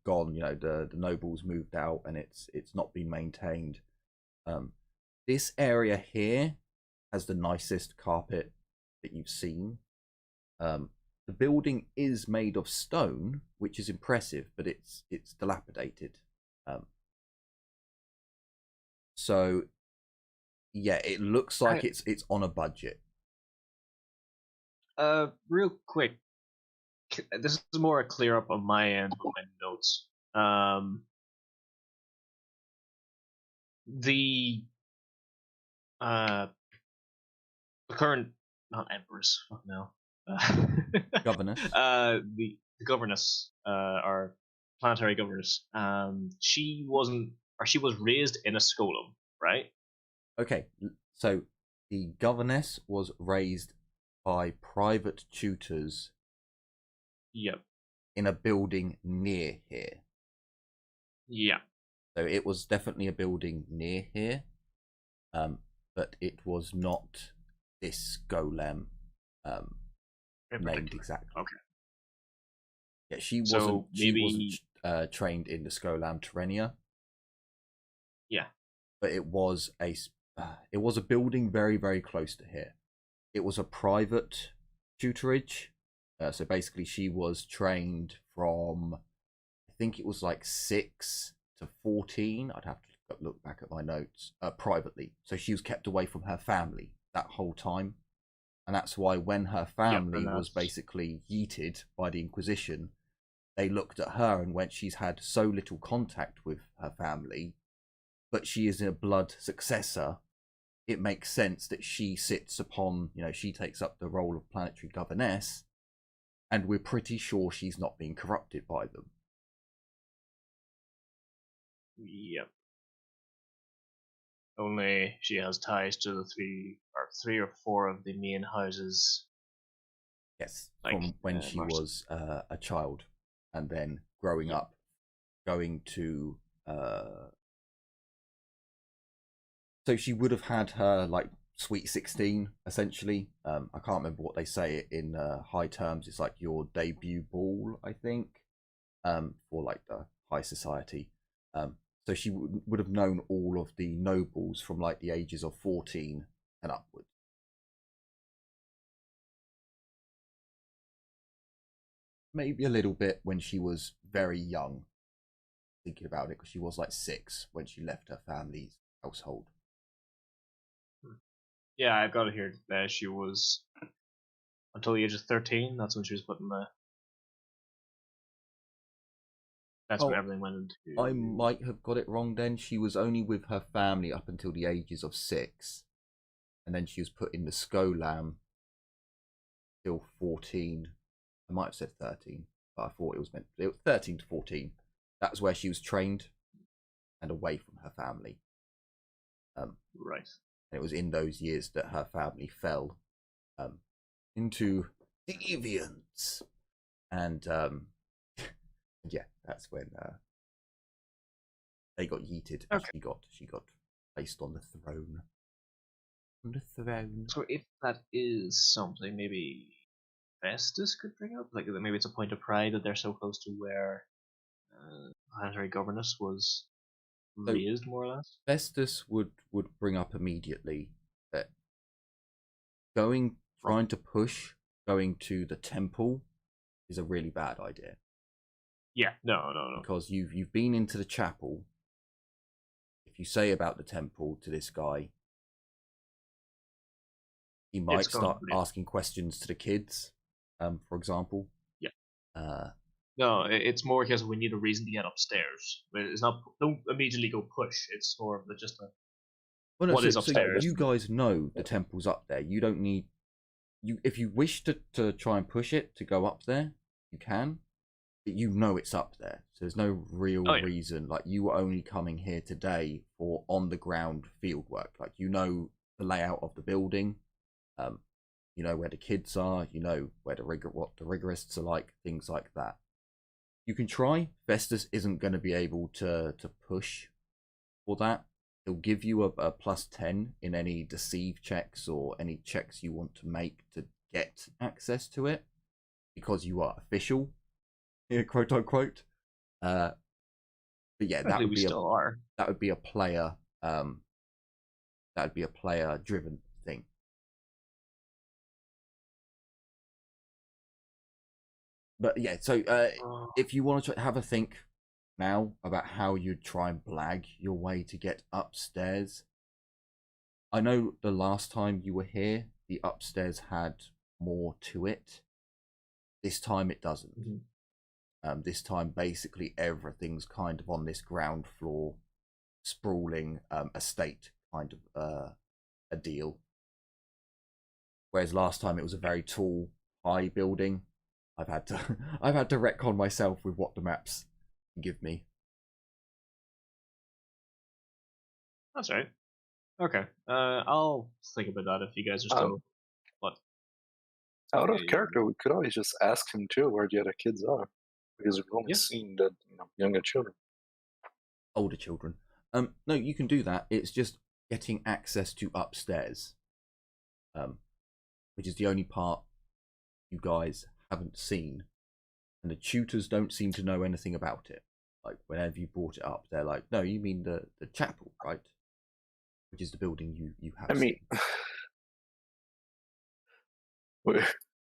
gone. You know, the nobles moved out, and it's not been maintained. This area here has the nicest carpet that you've seen. The building is made of stone, which is impressive, but it's dilapidated. So yeah, it looks like it's on a budget. Real quick, this is more a clear up on my end with my notes. The current, not empress, fuck no. Governess. The governess, our planetary governess. She wasn't, or she was raised in a scolum, right? Okay, so the governess was raised by private tutors. Yep. In a building near here. Yeah. So it was definitely a building near here, but it was not this golem named exactly. Okay. Yeah, she wasn't. She wasn't trained in the Scholam Terrenia. Yeah, but it was a building very, very close to here. It was a private tutorage. So basically, she was trained from, I think it was like 6 to 14. I'd have to look back at my notes. Privately, so she was kept away from her family that whole time, and that's why when her family was basically yeeted by the Inquisition, they looked at her and went, "She's had so little contact with her family, but she is a blood successor. It makes sense that she sits upon, she takes up the role of planetary governess, and we're pretty sure she's not being corrupted by them." Yep. Only she has ties to the three or four of the main houses. Yes, from when she was a child, and then growing up, going to. So she would have had her like Sweet 16, essentially. I can't remember what they say in high terms. It's like your debut ball, I think, for like the high society. So she would have known all of the nobles from like the ages of 14 and upwards. Maybe a little bit when she was very young, thinking about it, because she was like 6 when she left her family's household. Yeah, I've got it here. She was until the age of 13. That's when she was put in the. That's when everything went into. I might have got it wrong then. She was only with her family up until the ages of 6. And then she was put in the Scholam till 14. I might have said 13, but I thought it was 13 to 14. That's where she was trained and away from her family. Right. And it was in those years that her family fell into deviance. And yeah, that's when they got yeeted. And she got placed on the throne. On the throne. So if that is something maybe Festus could bring up, like maybe it's a point of pride that they're so close to where planetary governance was raised, more or less. Festus would bring up immediately that trying to push going to the temple is a really bad idea. Yeah, no. Because you've been into the chapel. If you say about the temple to this guy, he might start asking questions to the kids, for example. Yeah. No, it's more because we need a reason to get upstairs. It's not. Don't immediately go push. It's more of just a. Well, no, what is upstairs? So you guys know the temple's up there. You don't need. If you wish to try and push it to go up there, you can. But you know it's up there, so there's no real reason. Like, you were only coming here today for on the ground field work. Like, you know the layout of the building. You know where the kids are. You know where what the rigorists are like. Things like that. You can try. Festus isn't going to be able to push for that. He'll give you a +10 in any deceive checks or any checks you want to make to get access to it, because you are official, quote unquote. But yeah, that would be a player. That would be a player driven thing. But yeah, so if you want to have a think now about how you'd try and blag your way to get upstairs, I know the last time you were here, the upstairs had more to it. This time it doesn't. Mm-hmm. This time, basically, everything's kind of on this ground floor, sprawling estate kind of a deal. Whereas last time it was a very tall, high building. I've had to retcon myself with what the maps give me. That's right. Okay. I'll think about that if you guys are still. What? Out of character, we could always just ask him too where the other kids are, because we've only seen the younger children. Older children. No, you can do that. It's just getting access to upstairs, which is the only part you guys haven't seen, and the tutors don't seem to know anything about it. Like, whenever you brought it up, they're like, "No, you mean the chapel, right? Which is the building you have." I mean,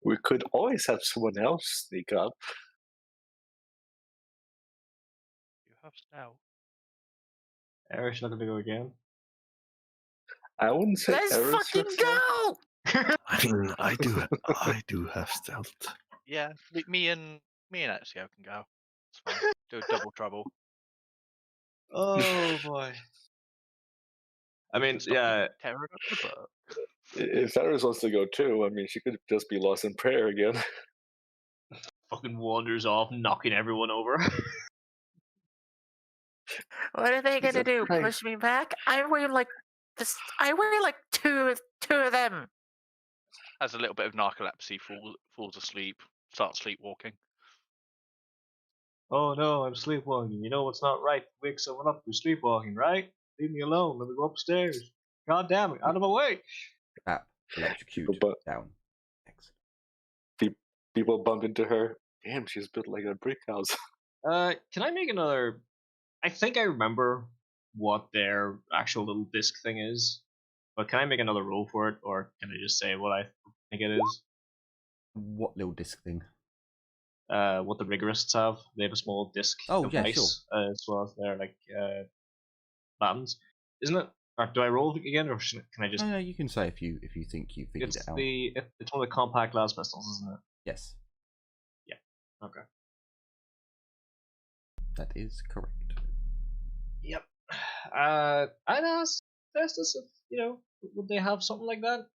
we could always have someone else sneak up. You have snow. Eric's not going to go again. I wouldn't say. Let's fucking go! I mean, I do have stealth. Yeah, me and Ezio can go. It's fine. Do a double trouble. Oh boy. I mean, yeah. If Ferris wants to go too, I mean, she could just be lost in prayer again. Fucking wanders off, knocking everyone over. What are they gonna do? Push me back? I weigh like two of them. Has a little bit of narcolepsy, falls asleep, starts sleepwalking. Oh no, I'm sleepwalking. You know what's not right? Wake someone up who's sleepwalking, right? Leave me alone. Let me go upstairs. God damn it, out of my way. Electrocute down. Excellent. People bump into her. Damn, she's built like a brick house. Can I make another? I think I remember what their actual little disc thing is, but can I make another roll for it, or can I just say what I think it is? What little disc thing? What the rigorists have. They have a small disc of ice, sure. As well as their buttons, isn't it? Or do I roll again, or can I just? No, you can say if you think you figured it out. It's one of the compact glass pistols, isn't it? Yes. Yeah. Okay. That is correct. Yep. I'd ask Festus if would they have something like that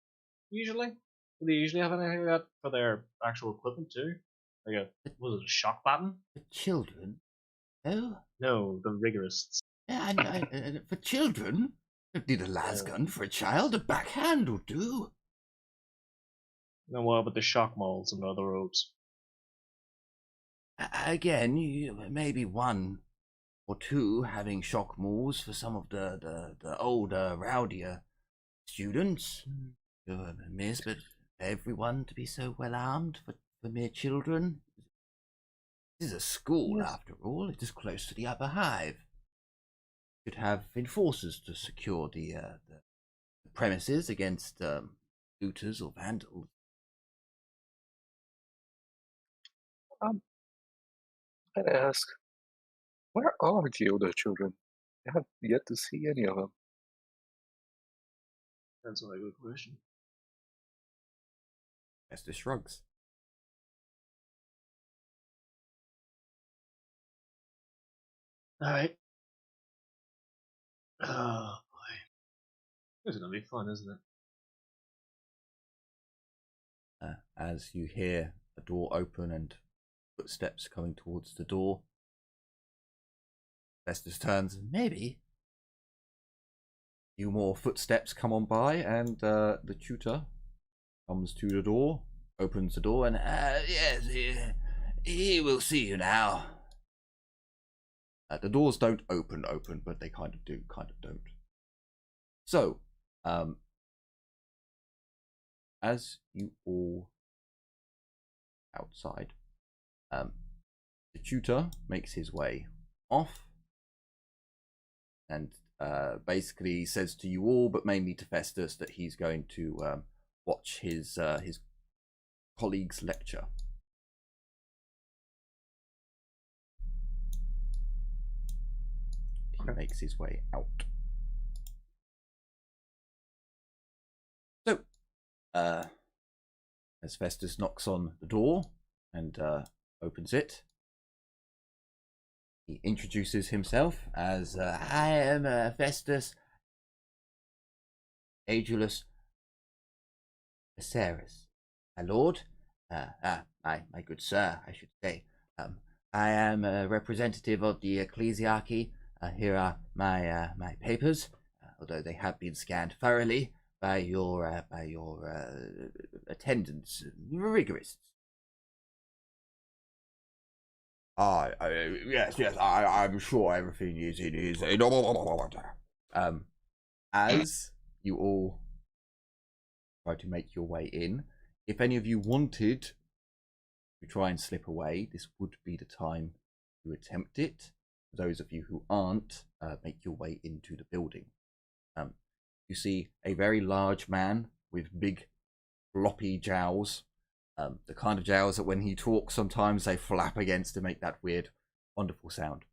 usually? Do they usually have anything like that for their actual equipment too? Like was it a shock baton? For children? Oh. No, the rigorists. Yeah, for children? Don't need a lasgun for a child. A backhand will do. Then what about the shock molds and the other robes? Again, maybe one or two having shock mauls for some of the older, rowdier students. Miss, but everyone to be so well armed for mere children. This is a school, after all. It is close to the upper hive. Should have enforcers to secure the premises against looters or vandals. I'd ask, where are the older children? I have yet to see any of them. That's a good question. Esther shrugs. Alright. Oh boy. This is gonna be fun, isn't it? As you hear a door open and footsteps coming towards the door, Festus turns. Maybe. A few more footsteps come on by, and the tutor comes to the door, opens the door, and yes, he will see you now. The doors don't open, but they kind of do, kind of don't. So, as you all outside, the tutor makes his way off and basically says to you all, but mainly to Festus, that he's going to watch his colleagues lecture. He makes his way out. So, as Festus knocks on the door and opens it, he introduces himself as I am Festus Agelus Viserys, my lord. My good sir, I should say. I am a representative of the ecclesiarchy. Here are my papers, although they have been scanned thoroughly by your attendants, rigorists. Yes, I'm sure everything is in order. As you all try to make your way in, if any of you wanted to try and slip away, this would be the time to attempt it. For those of you who aren't, make your way into the building. You see a very large man with big floppy jowls. The kind of jowls that when he talks sometimes they flap against to make that weird, wonderful sound.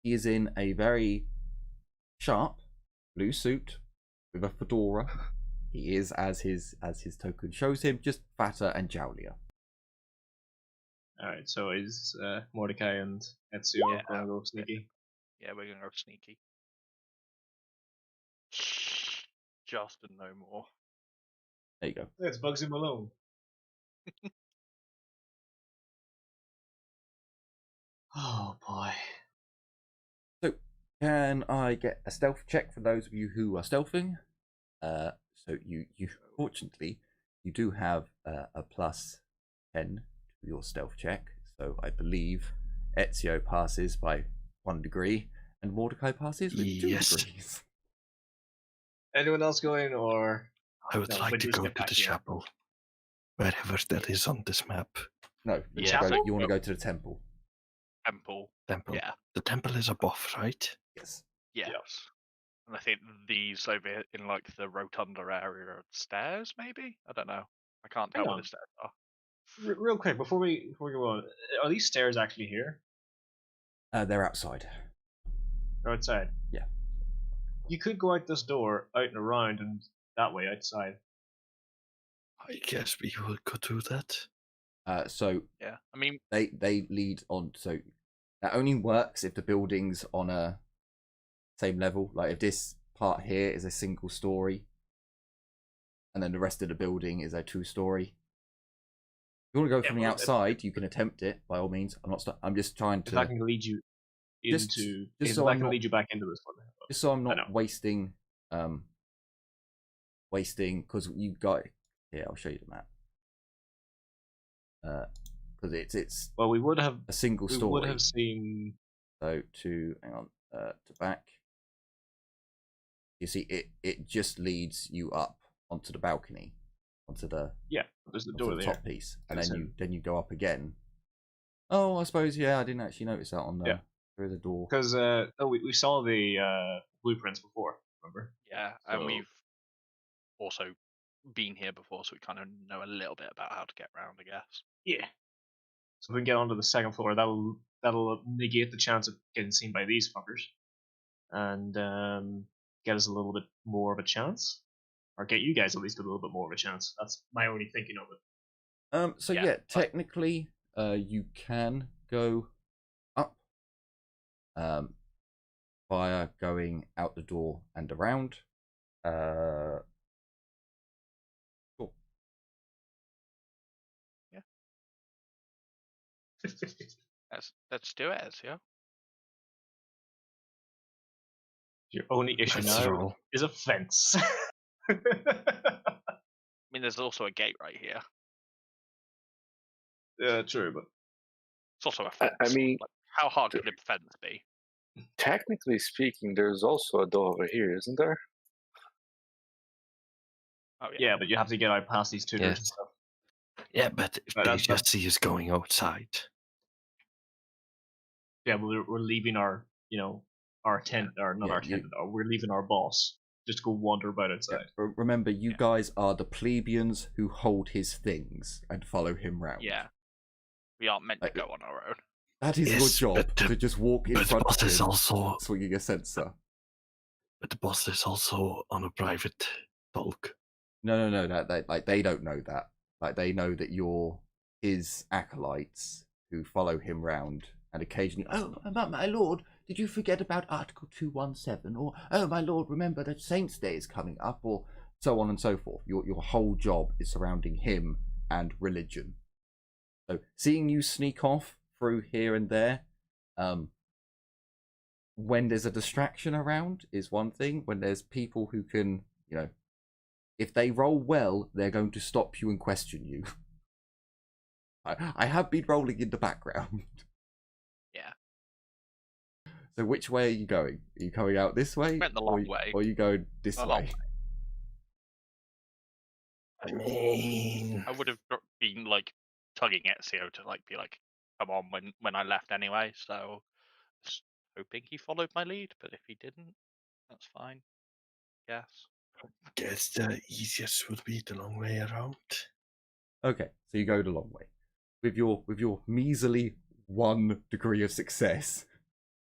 He is in a very sharp blue suit with a fedora. He is, as his token shows him, just fatter and jowlier. Alright, so is Mordecai and Ezio gonna go sneaky? Yeah, we're gonna go sneaky. Just and no more. There you go. It's Bugsy Malone. Oh boy. So, can I get a stealth check for those of you who are stealthing? So you fortunately, you do have a plus 10 to your stealth check. So I believe Ezio passes by 1 degree and Mordecai passes with 2 degrees. Anyone else going, or I would like to go to the chapel, wherever that is on this map. No, you want to go to the temple. Temple. Yeah. The temple is above, right? Yes. Yes. Yeah. And I think these over in like the rotunda area are stairs, maybe? I don't know. I can't tell where the stairs are. Real quick, before we go on, are these stairs actually here? They're outside. They're outside? Yeah. You could go out this door, out and around, and that way outside. I guess we could do that. So yeah, I mean they lead on. So that only works if the building's on a same level. Like if this part here is a single story, and then the rest of the building is a 2-story. If you want to go from the outside, you can attempt it by all means. I'm just trying to. If I can lead you, into. just so that I'm can not, lead you back into this one. just so I'm I know. not wasting because you got here. I'll show you the map. Because it's Well, we would have a single we story. would have seen. So to back. You see, it just leads you up onto the balcony, onto the There's the door there. top piece, and then you go up again. Oh, I suppose I didn't actually notice that on there. There is a door. Because we saw the blueprints before. Remember? Yeah, and we've also been here before, so we kind of know a little bit about how to get around, I guess. Yeah. So if we can get onto the second floor, that'll negate the chance of getting seen by these fuckers, and get us a little bit more of a chance, or get you guys at least a little bit more of a chance. That's my only thinking of it. So technically, you can go up, via going out the door and around. Cool. Yeah. Let's do it, yeah. Your only issue now is a fence. I mean, there's also a gate right here. Yeah, true, but it's also a fence. I mean, like, how hard could a fence be? Technically speaking, there's also a door over here, isn't there? Oh yeah, but you have to get out past these tutors and stuff. Yeah, but if they just see us going outside. Yeah, we're leaving our our tent, or not our tent. We're leaving our boss. Just go wander about outside. Yeah, remember, you guys are the plebeians who hold his things and follow him round. Yeah, we aren't meant to go on our own. That is your job, to just walk in front of him, also swinging a censer. But the boss is also on a private talk. No. That they don't know that. Like, they know that you're his acolytes who follow him round, and occasionally, oh, my lord, did you forget about Article 217? Or, oh, my lord, remember that Saints' Day is coming up, or so on and so forth. Your whole job is surrounding him and religion. So, seeing you sneak off through here and there, when there's a distraction around is one thing. When there's people who can, if they roll well, they're going to stop you and question you. I have been rolling in the background. Yeah. So which way are you going? Are you coming out this way? Went the long way. Or are you going this way? I mean, I would have been tugging at Ezio to be like, come on, when I left anyway. So just hoping he followed my lead, but if he didn't, that's fine. Yes. I guess the easiest would be the long way around. Okay, so you go the long way. With your measly 1 degree of success,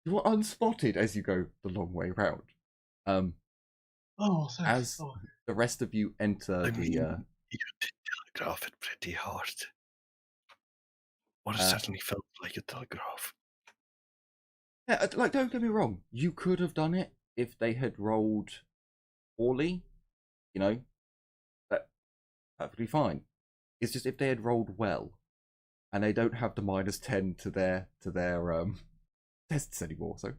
you are unspotted as you go the long way round. As the rest of you enter you did telegraph it pretty hard. Or it certainly felt like a telegraph. Yeah, don't get me wrong. You could have done it if they had rolled poorly, but perfectly fine. It's just if they had rolled well, and they don't have the -10 to their tests anymore. So,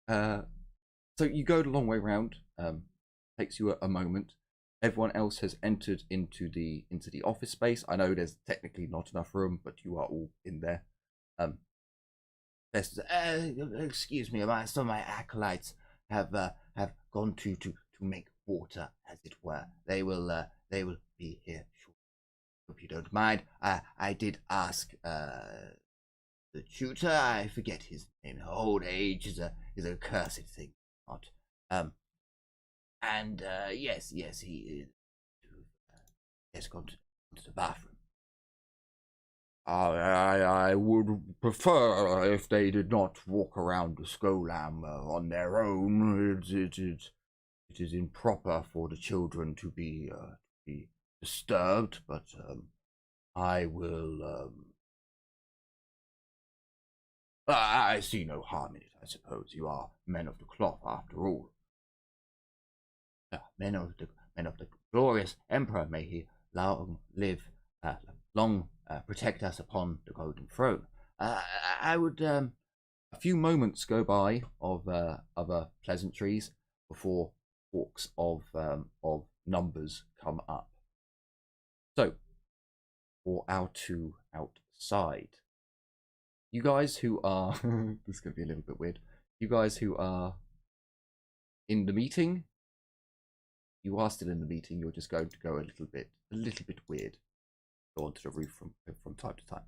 so you go the long way round. Takes you a moment. Everyone else has entered into the office space. I know there's technically not enough room, but you are all in there. Excuse me, some of my acolytes have gone to make water, as it were. They will be here shortly. Hope you don't mind. I did ask the tutor. I forget his name. Old age is a cursed thing, not. And yes, he has gone to the bathroom. I would prefer if they did not walk around the Skolam on their own. It is improper for the children to be disturbed, but I will. I see no harm in it. I suppose you are men of the cloth, after all. Men of the glorious Emperor, may he long live, protect us upon the golden throne. I would A few moments go by of other pleasantries before talks of numbers come up. So, for our two outside, you guys who are this is going to be a little bit weird. You guys who are in the meeting, you are still in the meeting. You're just going to go a little bit weird. Go onto the roof from time to time.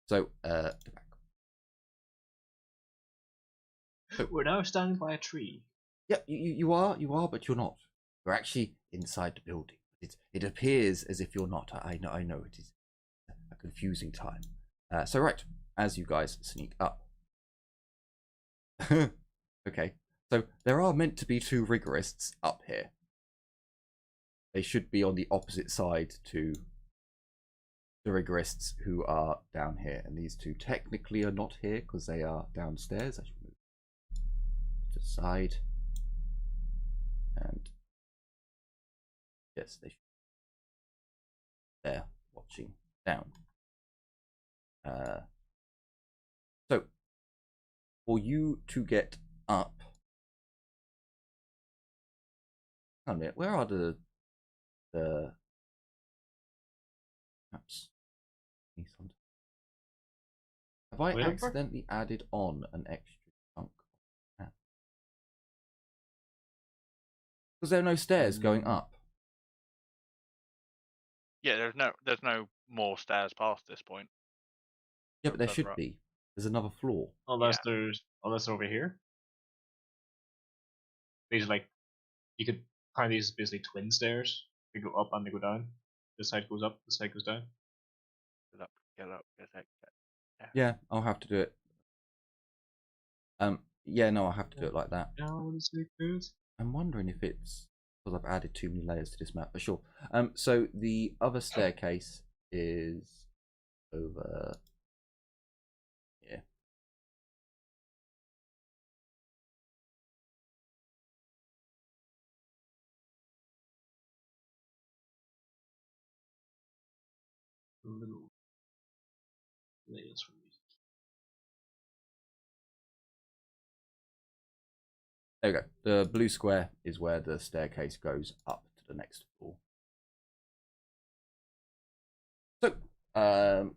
So, go back. We're now standing by a tree. Yeah, you are, but you're not. You're actually inside the building. It appears as if you're not. I know it is a confusing time. So right, as you guys sneak up. Okay, so there are meant to be two rigorists up here. They should be on the opposite side to the rigorists who are down here, and these two technically are not here because they are downstairs. I should move to the side, and yes, they're watching down. So for you to get up, hang on a minute, where are the maps? Have I accidentally added on an extra chunk of map? Because there are no stairs going up. Yeah, there's no more stairs past this point. Yeah, but there should be. There's another floor. Unless they're over here. These are like, you could find these basically twin stairs. They go up and they go down. This side goes up, this side goes down. Get up. Yeah, I'll have to do it. Yeah, no, I'll have to do it like that. I'm wondering if it's because I've added too many layers to this map, but sure. So the other staircase is over here. Little layers for me. There we go. The blue square is where the staircase goes up to the next floor. So,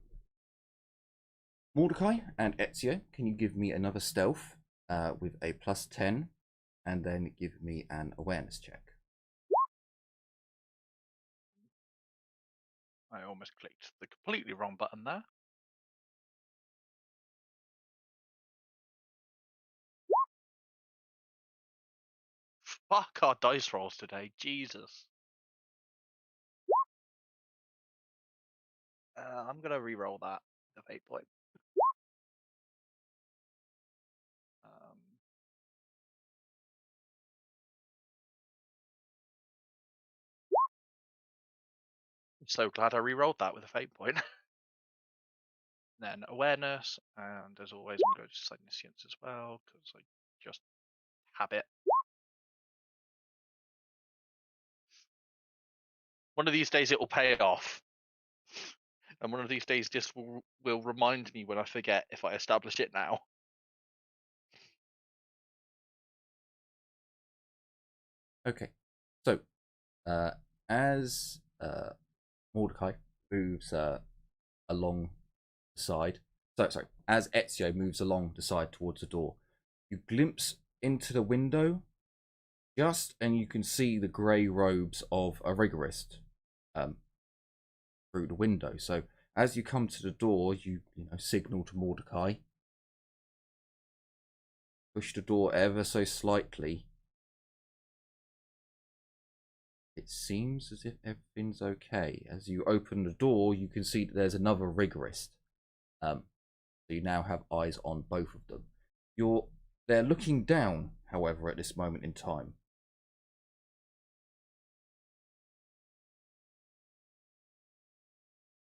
Mordecai and Ezio, can you give me another stealth with a +10, and then give me an awareness check? I almost clicked the completely wrong button there. Fuck our dice rolls today, Jesus. I'm gonna re-roll that of 8 point. I'm so glad I re-rolled that with a fate point. Then awareness, and as always, I'm going to Significance as well because I just habit. One of these days it will pay off, and one of these days this will remind me when I forget if I establish it now. Okay, so as Mordecai moves along the side, sorry, as Ezio moves along the side towards the door, you glimpse into the window and you can see the grey robes of a rigorist through the window. So as you come to the door, you signal to Mordecai, push the door ever so slightly. It seems as if everything's okay. As you open the door, you can see that there's another rigorist. So you now have eyes on both of them. They're looking down, however, at this moment in time.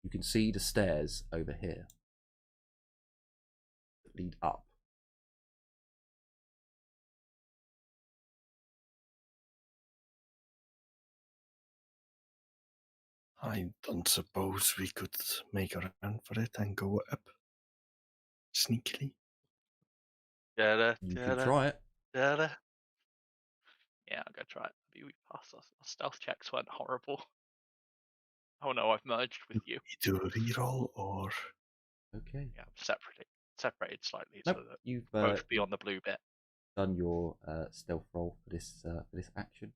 You can see the stairs over here that lead up. I don't suppose we could make a run for it and go up sneakily. You can try it. Yeah, I'm gonna try it. We passed. Our stealth checks went horrible. Oh no, I've merged with you. You do a reroll or Okay. Yeah, separated slightly Nope, so that you've both be on the blue bit. done your stealth roll for this action.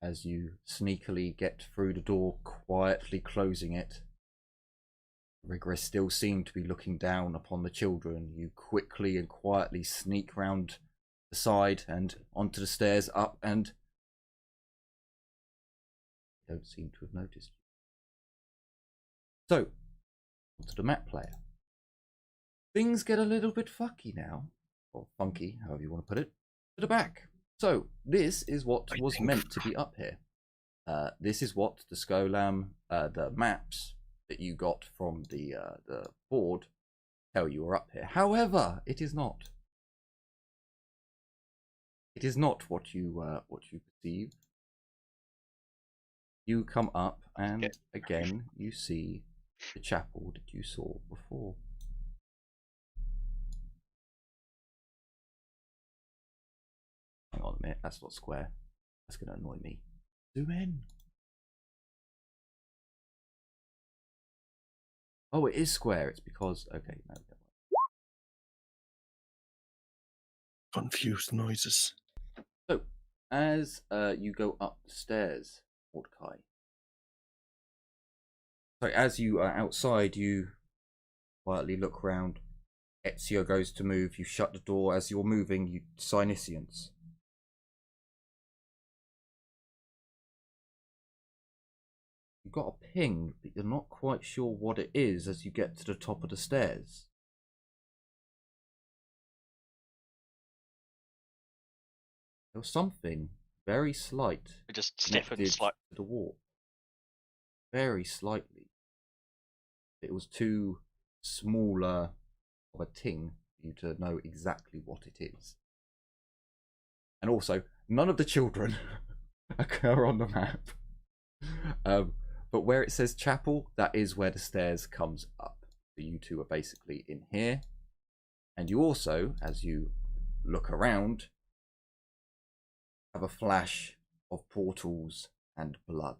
As you sneakily get through the door, quietly closing it. Rigorous still seem to be looking down upon the children. You quickly and quietly sneak round the side and onto the stairs up, and don't seem to have noticed. So, onto the map player. Things get a little bit fucky now, or funky, however you want to put it, to the back. So, this is what was meant to be up here. This is what the Scolam, the maps that you got from the board tell you are up here. However, it is not. It is not what you perceive. You come up, and again you see the chapel that you saw before. Hang on a minute, that's not square. That's going to annoy me. Zoom in. Oh, it is square. It's because... Okay, no. confused noises. So, as you go up the stairs, Mordecai. So, as you are outside, you quietly look round. Ezio goes to move. You shut the door. As you're moving, you Sinisians. You've got a ping, but you're not quite sure what it is as you get to the top of the stairs. There was something very slight. It just stiffened connected slightly. to the warp. Very slightly. It was too smaller of a ting for you to know exactly what it is. And also, none of the children occur on the map. But where it says chapel, that is where the stairs comes up. So you two are basically in here. And you also, as you look around, have a flash of portals and blood.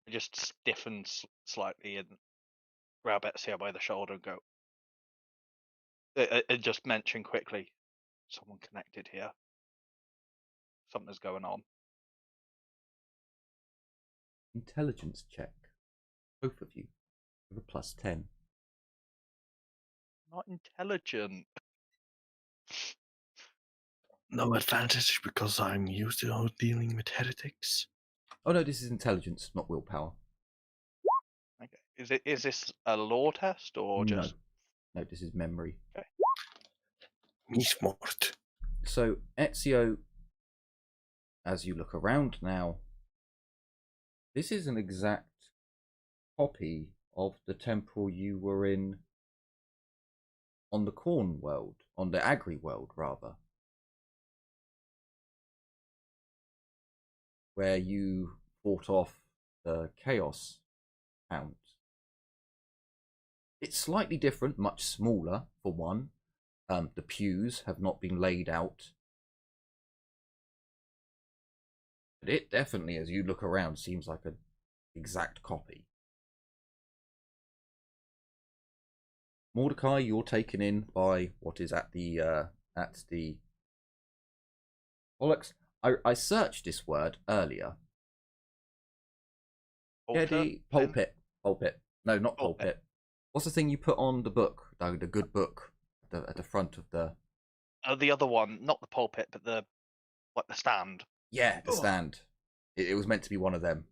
It just stiffens slightly and grab Ezio by the shoulder and go. And just mention quickly, someone connected here. Something's going on. Intelligence check. Both of you. With a +10. Not intelligent. No advantage because I'm used to dealing with heretics. Oh no, this is intelligence, not willpower. Okay. Is this a lore test or just? No, this is memory. Okay. Me smart. So Ezio, as you look around now, this is an exact copy of the temple you were in on the Corn world, on the Agri world rather, where you fought off the Chaos Hound. It's slightly different, much smaller for one. The pews have not been laid out. But it definitely, as you look around, seems like an exact copy. Mordecai, you're taken in by what is at the bollocks. I searched this word earlier. Pulpit. No, not pulpit. What's the thing you put on the book? The good book at the front of the. The other one, not the pulpit, but the stand. Yeah, the stand. It was meant to be one of them.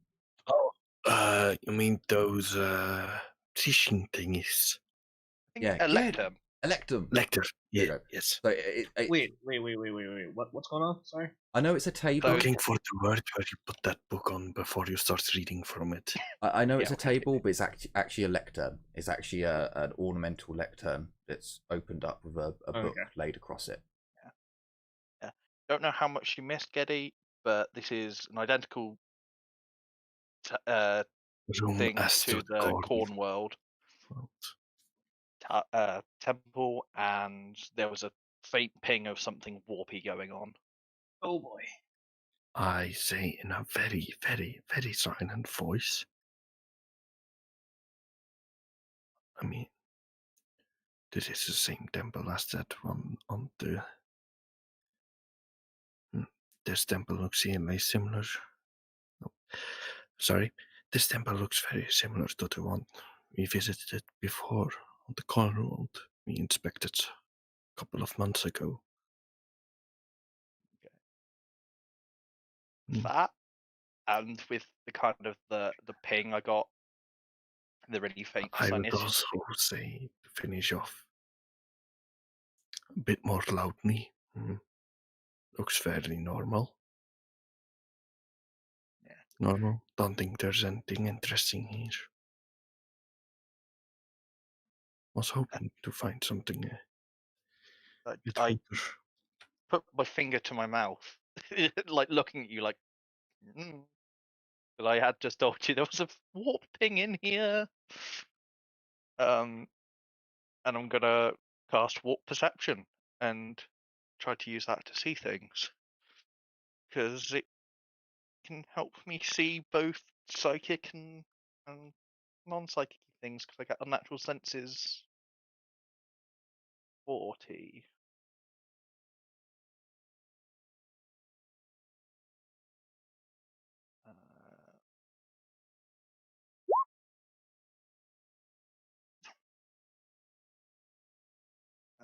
Oh, you mean those teaching thingies? Yeah, Electum. Lector. Yeah. Yes. So Wait. What's going on? Sorry. I know it's a table. Looking for the word where you put that book on before you start reading from it. I know it's a table, but it's actually a lectern. It's actually an ornamental lectern that's opened up with a book laid across it. Yeah. Don't know how much you missed, Geddy, but this is an identical thing to the Corn world temple, and there was a faint ping of something warpy going on. Oh boy. I say in a very, very, very silent voice. I mean, this is the same temple as that one on the... This temple looks eerily similar. No, sorry, this temple looks very similar to the one we visited before on the corner road we inspected a couple of months ago. That, and with the kind of the ping I got, the really faint I would sinus. also say, to finish off a bit more loudly, looks fairly normal. Yeah. Normal. Don't think there's anything interesting here. Was hoping to find something a bit I older. put my finger to my mouth, like looking at you, like, but I had just told you there was a warp ping in here. And I'm gonna cast warp perception and try to use that to see things, because it can help me see both psychic and non-psychic things, because I get unnatural senses 40.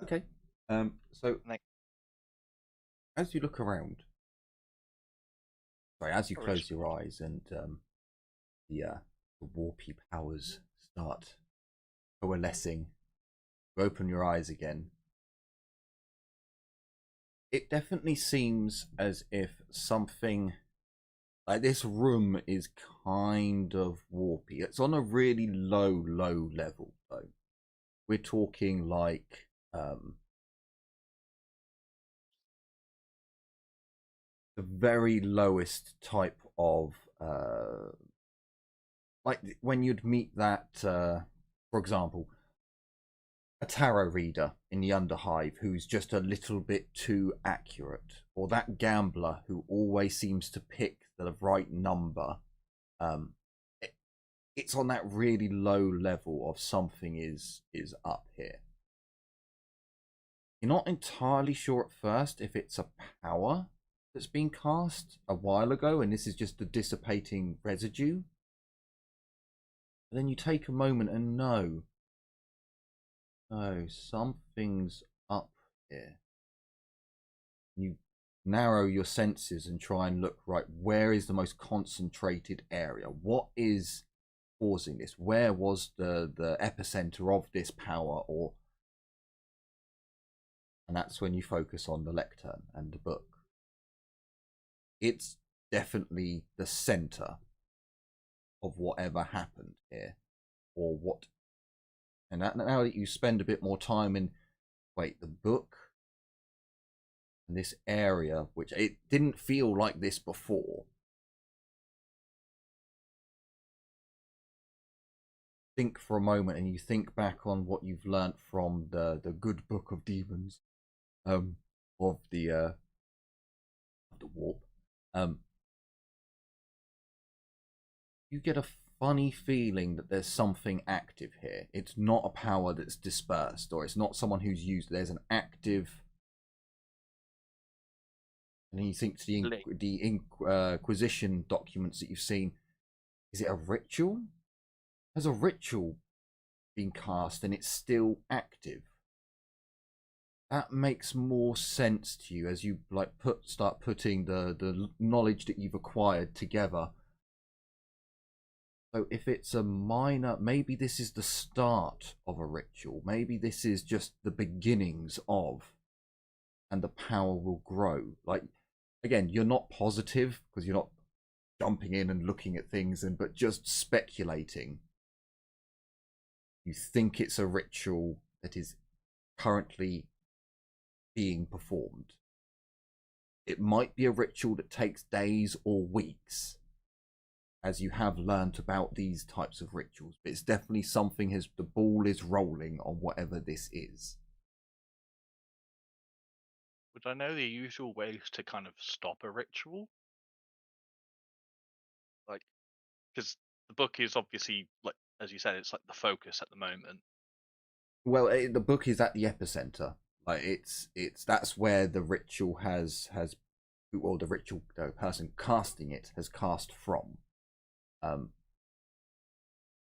Okay. So Like- as you look around, as you Oh, close it's- your eyes and the warpy powers start coalescing, you open your eyes again. It definitely seems as if something like this room is kind of warpy. It's on a really low level though. We're talking like the very lowest type of like when you'd meet that for example, a tarot reader in the Underhive who's just a little bit too accurate, or that gambler who always seems to pick the right number. It's on that really low level of something is up here. You're not entirely sure at first if it's a power that's been cast a while ago and this is just a dissipating residue. But then you take a moment and know, oh, something's up here. You narrow your senses and try and look, right, where is the most concentrated area? What is causing this? Where was the epicenter of this power? And that's when you focus on the lectern and the book. It's definitely the center of whatever happened here, or what. And now that you spend a bit more time in, the book and this area, which it didn't feel like this before. Think for a moment, and you think back on what you've learnt from the good book of demons, of the warp. You get a funny feeling that there's something active here. It's not a power that's dispersed, or it's not someone who's used. There's an active. And you think to the Inquisition documents that you've seen, is it a ritual? Has a ritual been cast and it's still active? That makes more sense to you as you start putting the knowledge that you've acquired together. So if it's a minor, maybe this is the start of a ritual. Maybe this is just the beginnings of, and the power will grow. Again, you're not positive because you're not jumping in and looking at things, but just speculating. You think it's a ritual that is currently being performed. It might be a ritual that takes days or weeks, as you have learnt about these types of rituals. But it's definitely something, the ball is rolling on whatever this is. Would I know the usual ways to kind of stop a ritual? Like, because the book is obviously, like, as you said, it's like the focus at the moment. Well, the book is at the epicenter. Like that's where the ritual or the ritual person casting it has cast from.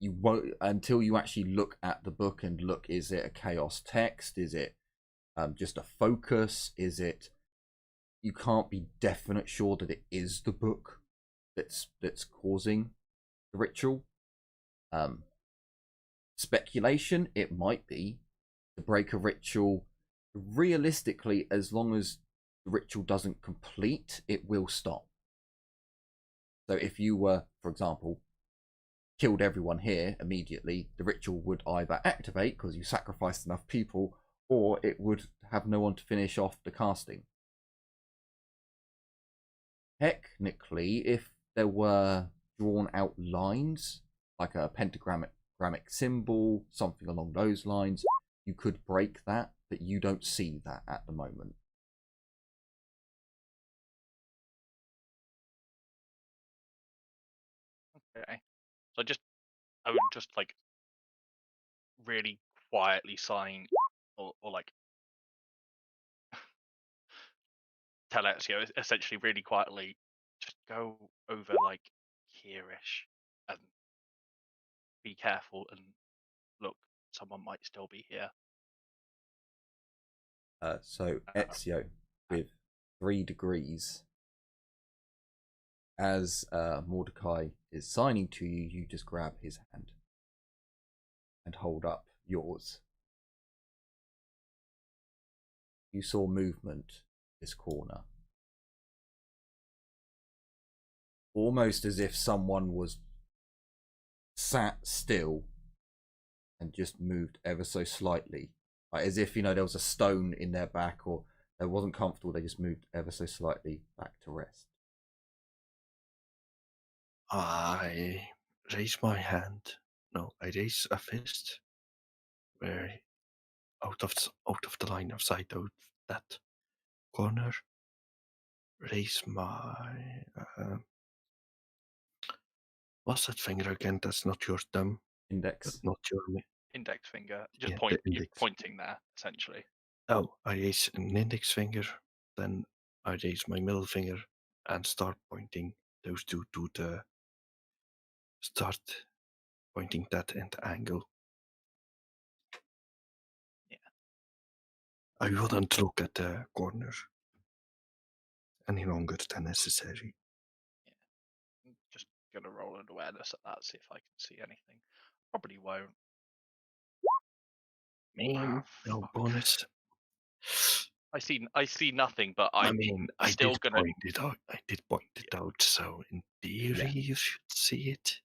You won't until you actually look at the book and look. Is it a chaos text? Is it just a focus? Is it? You can't be definite sure that it is the book that's causing the ritual. Speculation, it might be to break a ritual. Realistically, as long as the ritual doesn't complete, it will stop. So if you were, for example, killed everyone here immediately, the ritual would either activate because you sacrificed enough people, or it would have no one to finish off the casting. Technically, if there were drawn out lines, like a pentagrammic symbol, something along those lines, you could break that, but you don't see that at the moment. Okay. So I would just like really quietly sign or like tell Ezio essentially really quietly, just go over like here-ish and be careful and look, someone might still be here. So Ezio, with 3 degrees, as Mordecai is signing to you, you just grab his hand and hold up yours. You saw movement this corner. Almost as if someone was sat still and just moved ever so slightly. Like as if, there was a stone in their back, or they wasn't comfortable, they just moved ever so slightly back to rest. I raise my hand. No, I raise a fist. Where out of the line of sight of that corner, raise my what's that finger again? That's not your thumb. Index. Not your Index finger. Just yeah, you're pointing there, essentially. Oh, I raise an index finger, then I raise my middle finger and start pointing those two to the start pointing that in the angle. Yeah. I wouldn't look at the corner any longer than necessary. Yeah. I'm just gonna roll an awareness at that, see if I can see anything. Probably won't. No bonus. I see nothing, but I still did gonna point it out. I did point it out, so in theory you should see it.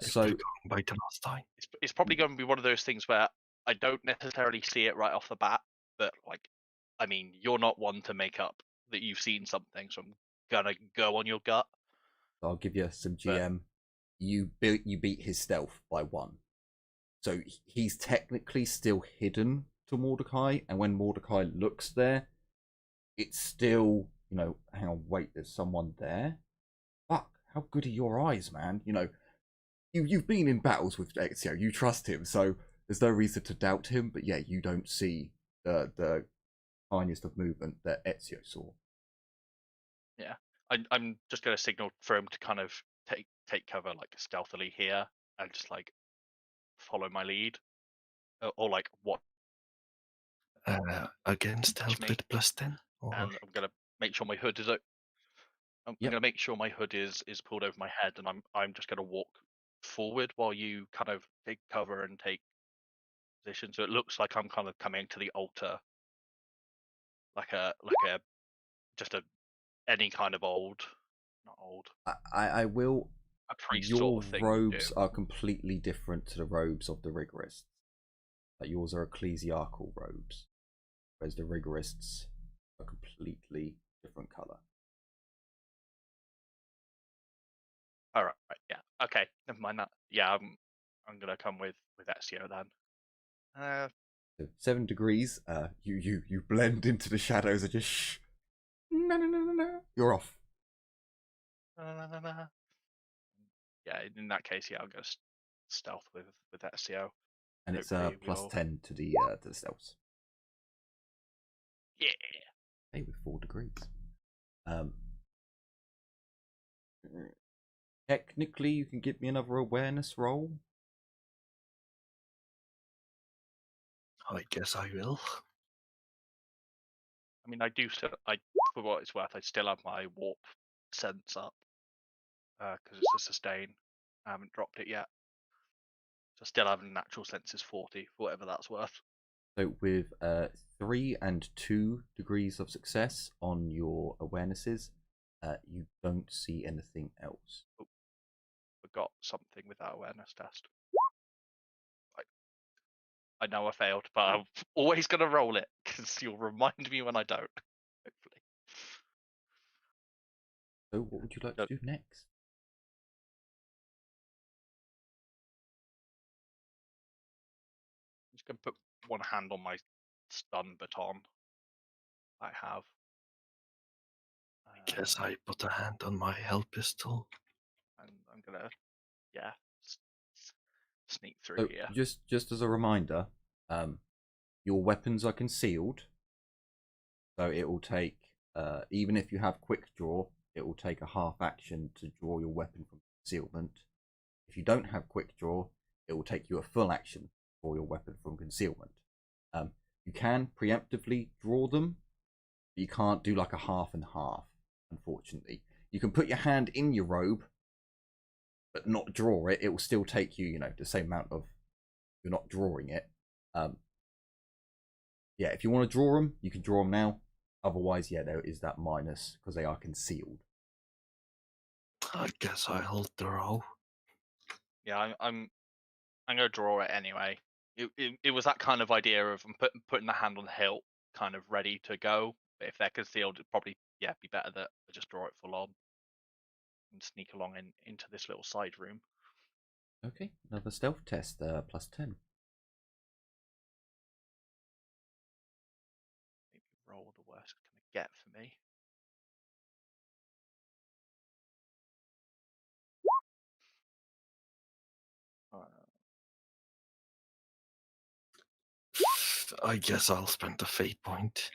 So by the last time. It's probably going to be one of those things where I don't necessarily see it right off the bat, but you're not one to make up that you've seen something, so I'm gonna go on your gut. I'll give you some GM. You beat his stealth by 1. So he's technically still hidden to Mordecai, and when Mordecai looks there, it's still, hang on, wait, there's someone there? Fuck, how good are your eyes, man? You've been in battles with Ezio, you trust him, so there's no reason to doubt him, but yeah, you don't see the tiniest of movement that Ezio saw. Yeah. I'm just gonna signal for him to kind of take cover like stealthily here and just like follow my lead. Or like what Again, stealth with +10? Or... And I'm gonna make sure my hood is I'm gonna make sure my hood is pulled over my head, and I'm just gonna walk forward while you kind of take cover and take position. So it looks like I'm kind of coming to the altar, like a just any kind of not old. I will. A priest your sort of thing. Robes are completely different to the robes of the rigorists. Like yours are ecclesiarchal robes, whereas the rigorists are completely different color. All right, yeah, okay, never mind that. Yeah, I'm gonna come with Ezio then. So 7 degrees. You blend into the shadows and just shh. No. You're off. Yeah, in that case, yeah, I'll go stealth with Ezio. And it's Hopefully plus we'll... 10 to the stealth. Yeah. Okay, with 4 degrees. Technically, you can give me another awareness roll. I guess I will. I mean, for what it's worth, I still have my warp sense up because it's a sustain. I haven't dropped it yet, so I still have natural senses 40 for whatever that's worth. So with 3 and 2 degrees of success on your awarenesses, you don't see anything else. Oh, forgot something with that awareness test. I know I failed, but I'm always going to roll it because you'll remind me when I don't. Hopefully. So what would you like to do next? I'm just going to put one hand on my stun baton I have. I guess I put a hand on my hell pistol. And I'm going to, yeah, sneak through here. Just as a reminder, your weapons are concealed. So it will take, even if you have quick draw, it will take a half action to draw your weapon from concealment. If you don't have quick draw, it will take you a full action for your weapon from concealment. You can preemptively draw them, but you can't do like a half and half, unfortunately. You can put your hand in your robe, but not draw it. It will still take you, the same amount of, you're not drawing it. Yeah, if you want to draw them, you can draw them now. Otherwise, yeah, there is that minus because they are concealed. I guess I'll draw. Yeah, I'm gonna draw it anyway. It was that kind of idea of putting the hand on the hilt, kind of ready to go. But if they're concealed, it'd probably be better that I just draw it full on and sneak along into this little side room. Okay, another stealth test, plus 10. Maybe roll the worst it's gonna get for me. I guess I'll spend the fate point.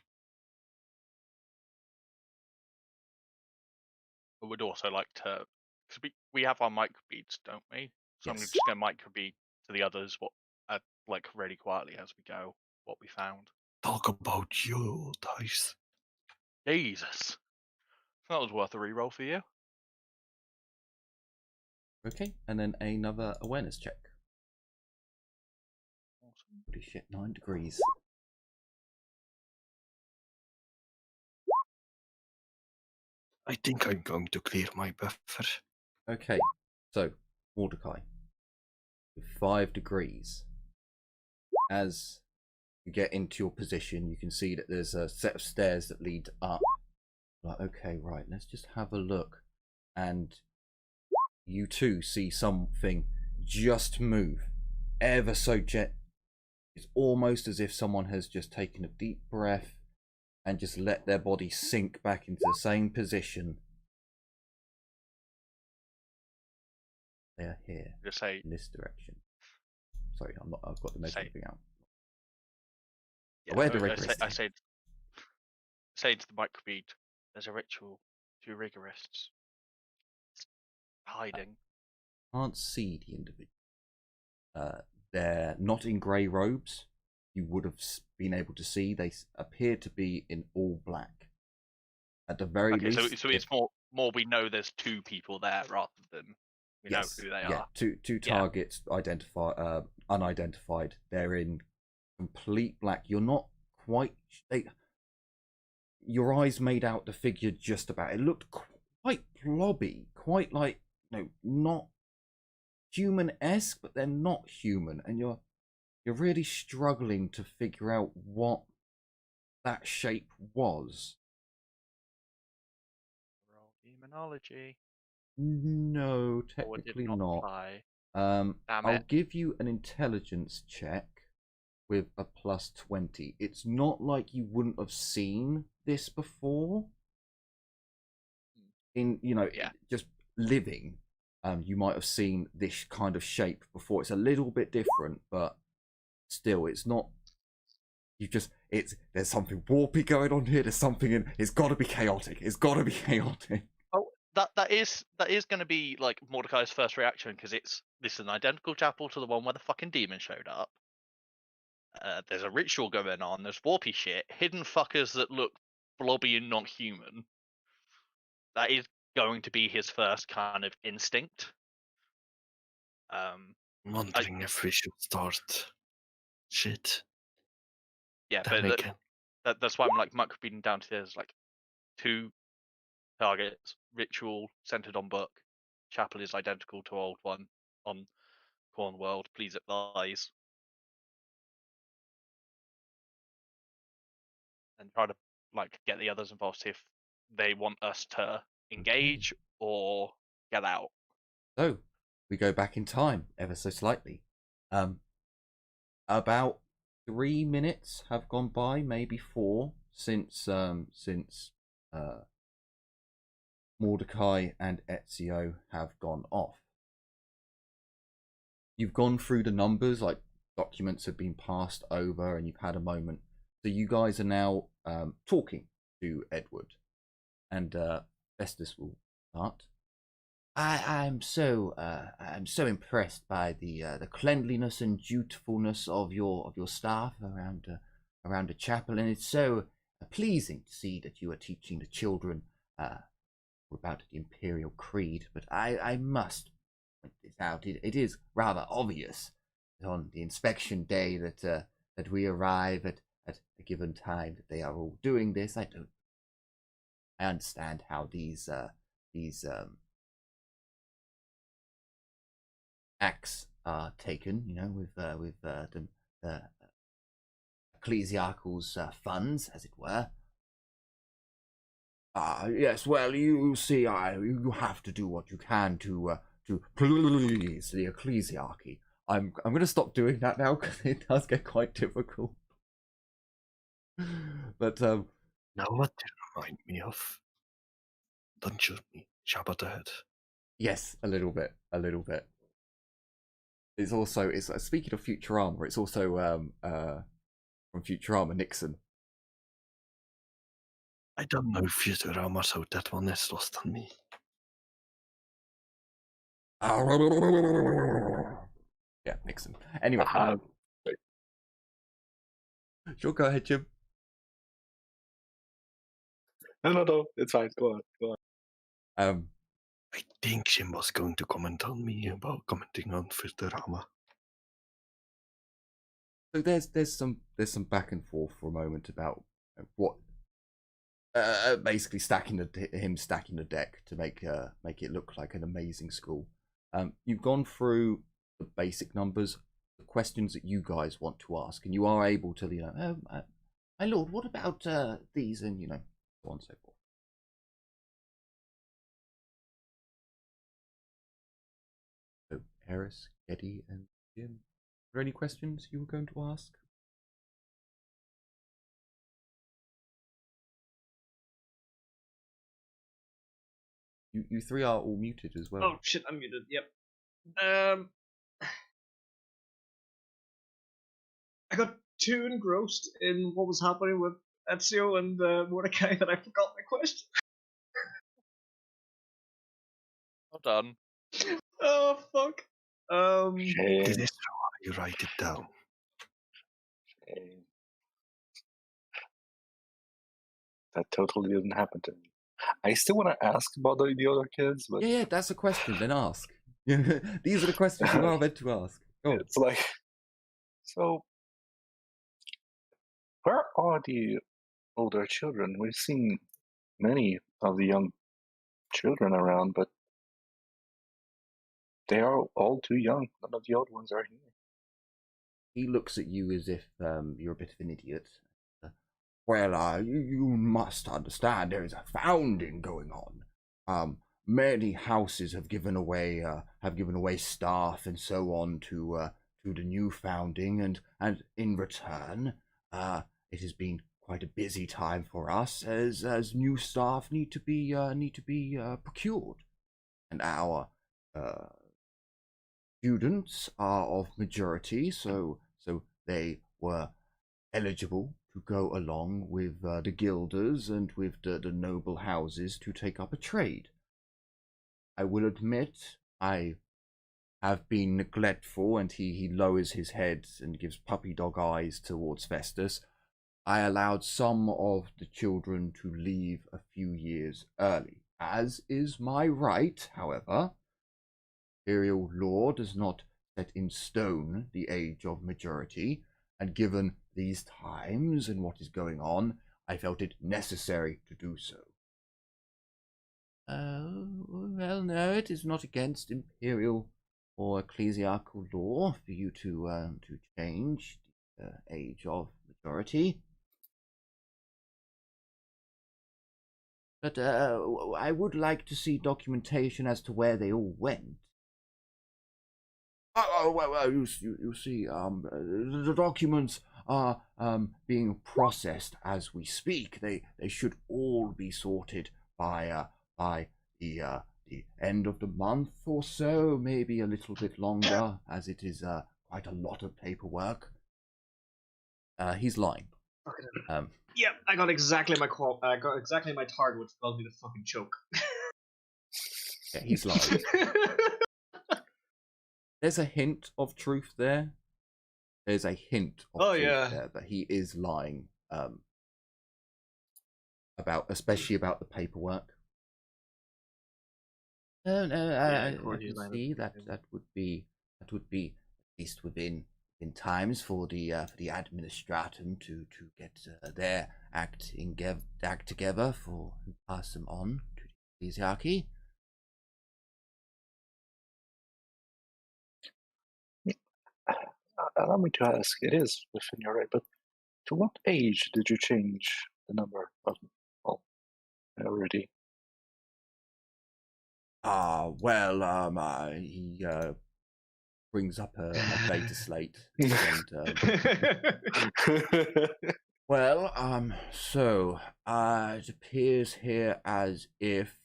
I would also like to, because we have our microbeads, don't we? So Yes. I'm just going to microbead to the others what, like really quietly as we go, what we found. Talk about you, Dice. Jesus, that was worth a reroll for you. Okay, and then another awareness check. Awesome. Holy shit, 9 degrees. I think I'm going to clear my buffer. Okay, so Mordecai, with 5 degrees. As you get into your position, you can see that there's a set of stairs that lead up. Like, okay, right, let's just have a look. And you too see something just move ever so gently. It's almost as if someone has just taken a deep breath and just let their body sink back into the same position. They are here, Just say in this direction. Sorry, I've got the measuring thing out. yeah, Where the rigorists? I say to the microbead, there's a ritual to rigorists. It's hiding. Can't see the individual. They're not in grey robes. You would have been able to see. They appear to be in all black. At the very least. So it's more we know there's 2 people there rather than we know who they are. Two targets unidentified. They're in complete black. You're not quite. Your eyes made out the figure just about. It looked quite blobby, quite like not human-esque, but they're not human, and you're really struggling to figure out what that shape was. Roll demonology. No, Or did technically not not. apply? I'll it. give you an intelligence check with a plus 20. It's not like you wouldn't have seen this before. In Yeah. just living, you might have seen this kind of shape before. It's a little bit different, but still, it's not. There's something warpy going on here. There's something it's got to be chaotic. It's got to be chaotic. Oh, that is going to be like Mordecai's first reaction, because this is an identical chapel to the one where the fucking demon showed up. There's a ritual going on. There's warpy shit, hidden fuckers that look blobby and not human. That is going to be his first kind of instinct. I'm wondering if we should start shit. Yeah, That but that's why I'm like reading down to there's like 2 targets: ritual centered on book, chapel is identical to old one on Corn World. Please advise. And try to like get the others involved if they want us to engage or get out. So we go back in time ever so slightly. About 3 minutes have gone by, maybe 4, since Mordecai and Ezio have gone off. You've gone through the numbers, like documents have been passed over, and you've had a moment. So you guys are now talking to Edward, and Festus will start. I'm so impressed by the cleanliness and dutifulness of your staff around the chapel, and it's so pleasing to see that you are teaching the children about the Imperial Creed. But I must point this out. It is rather obvious on the inspection day that we arrive at a given time that they are all doing this. I understand how these acts are taken, with the ecclesiarchal's funds, as it were. Yes, well, you see, you have to do what you can to please the ecclesiarchy. I'm going to stop doing that now, because it does get quite difficult. But now what do you remind me of? Don't shoot me, Shabbat ahead. Yes, a little bit. It's also speaking of Futurama. It's also from Futurama, Nixon. I don't know Futurama, so that one is lost on me. Yeah, Nixon. Anyway, sure, go ahead, Jim. No, it's fine. Go on. I think Jim was going to comment on me about commenting on Futurama. So there's some back and forth for a moment about what basically stacking the deck to make it look like an amazing school. You've gone through the basic numbers, the questions that you guys want to ask, and you are able to my lord, what about these, and so on and so forth. So Eris, Eddie, and Jim, are there any questions you were going to ask? You three are all muted as well. Oh shit, I'm muted. Yep. I got too engrossed in what was happening with Ezio and Mordecai that I forgot my question. Well done. Oh fuck. This is how you write it down. That totally didn't happen to me. I still want to ask about the other kids, but Yeah, that's a question. Then ask. These are the questions you are meant to ask. Oh. It's like, so where are the older children? We've seen many of the young children around, but they are all too young. None of the old ones are here. He looks at you as if you're a bit of an idiot. Well, you must understand there is a founding going on. many houses have given away staff and so on to the new founding, and in return, it has been quite a busy time for us as new staff need to be procured, and our students are of majority, so they were eligible to go along with the guilders and with the noble houses to take up a trade. I will admit I have been neglectful, and he lowers his head and gives puppy dog eyes towards Festus. I allowed some of the children to leave a few years early, as is my right, however. Imperial law does not set in stone the age of majority, and given these times and what is going on, I felt it necessary to do so. Well, no, it is not against imperial or ecclesiastical law for you to change the age of majority. But I would like to see documentation as to where they all went. Well, you see, the documents are being processed as we speak. They should all be sorted by the end of the month or so, maybe a little bit longer, as it is quite a lot of paperwork. He's lying. Okay. Yep, I got exactly my target, which tells me to fucking choke. Yeah, he's lying. There's a hint of truth there. There's a hint of truth there, but he is lying. Especially about the paperwork. No, I can see that would be at least within times for the administratum to get their act together for and pass them on to the ecclesiarchy. Allow me to ask, it is within your right, but to what age did you change the number of already? He brings up a data slate. And, so it appears here as if,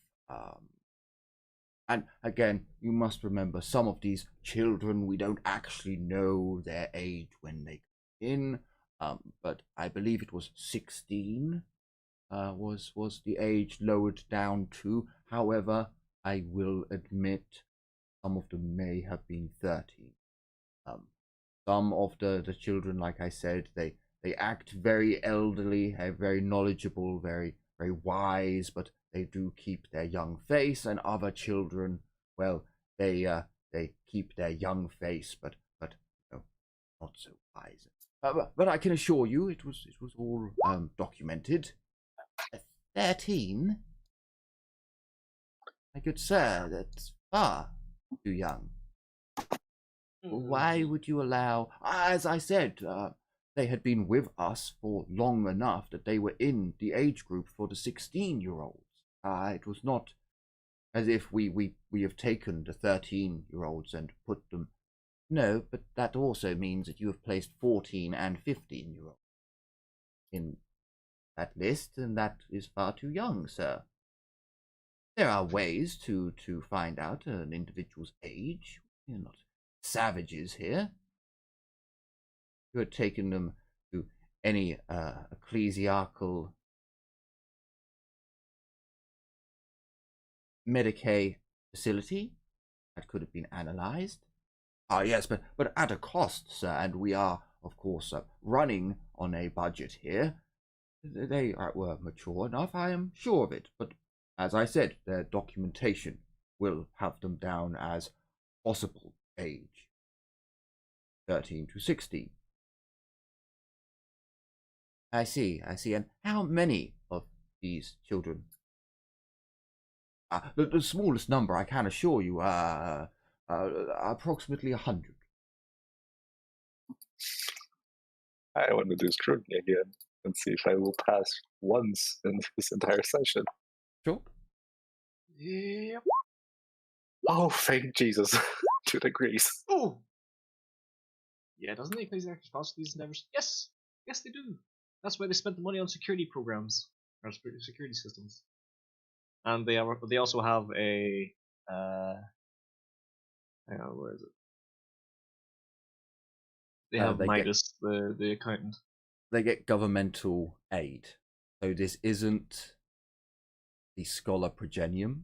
and again, you must remember, some of these children, we don't actually know their age when they come in, but I believe it was 16 was the age lowered down to. However, I will admit some of them may have been 13. Some of the children, like I said, they act very elderly, very knowledgeable, very wise, but they do keep their young face. And other children, well, they keep their young face, but not so wise. But I can assure you, it was all documented. 13, my good sir, that's far too young. Why would you allow, as I said, they had been with us for long enough that they were in the age group for the 16-year-olds. It was not as if we have taken the 13-year-olds and put them. No, but that also means that you have placed 14 and 15-year-olds in that list, and that is far too young, sir. There are ways to find out an individual's age. You're not savages here. You had taken them to any ecclesiastical Medicaid facility that could have been analyzed. Yes, but at a cost, sir, and we are, of course, running on a budget here. They were mature enough, I am sure of it, but as I said, their documentation will have them down as possible age 13 to 16. I see. And how many of these children? The smallest number, I can assure you, approximately 100. I want to do scrutiny again and see if I will pass once in this entire session. Sure. Yep. Oh, thank Jesus. To the grace. Oh! Yeah, doesn't the Ecclesiarchy sponsor these endeavors? Yes! Yes, they do! That's why they spent the money on security programs, or security systems. And they also have a, hang on, where is it? They have Midas, the accountant. They get governmental aid. So this isn't the Scholar Progenium,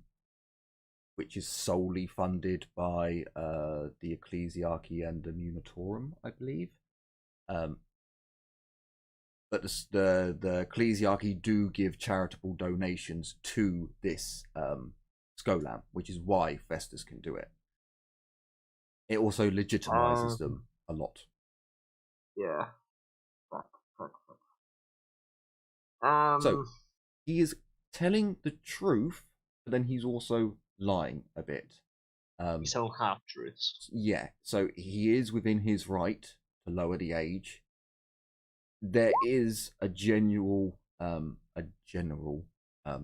which is solely funded by the Ecclesiarchy and the Munitorum, I believe. But the Ecclesiarchy do give charitable donations to this Scholam, which is why Festus can do it. It also legitimizes them a lot. Yeah. So he is telling the truth, but then he's also lying a bit. He's telling half truths. Yeah, so he is within his right to lower the age. There is a general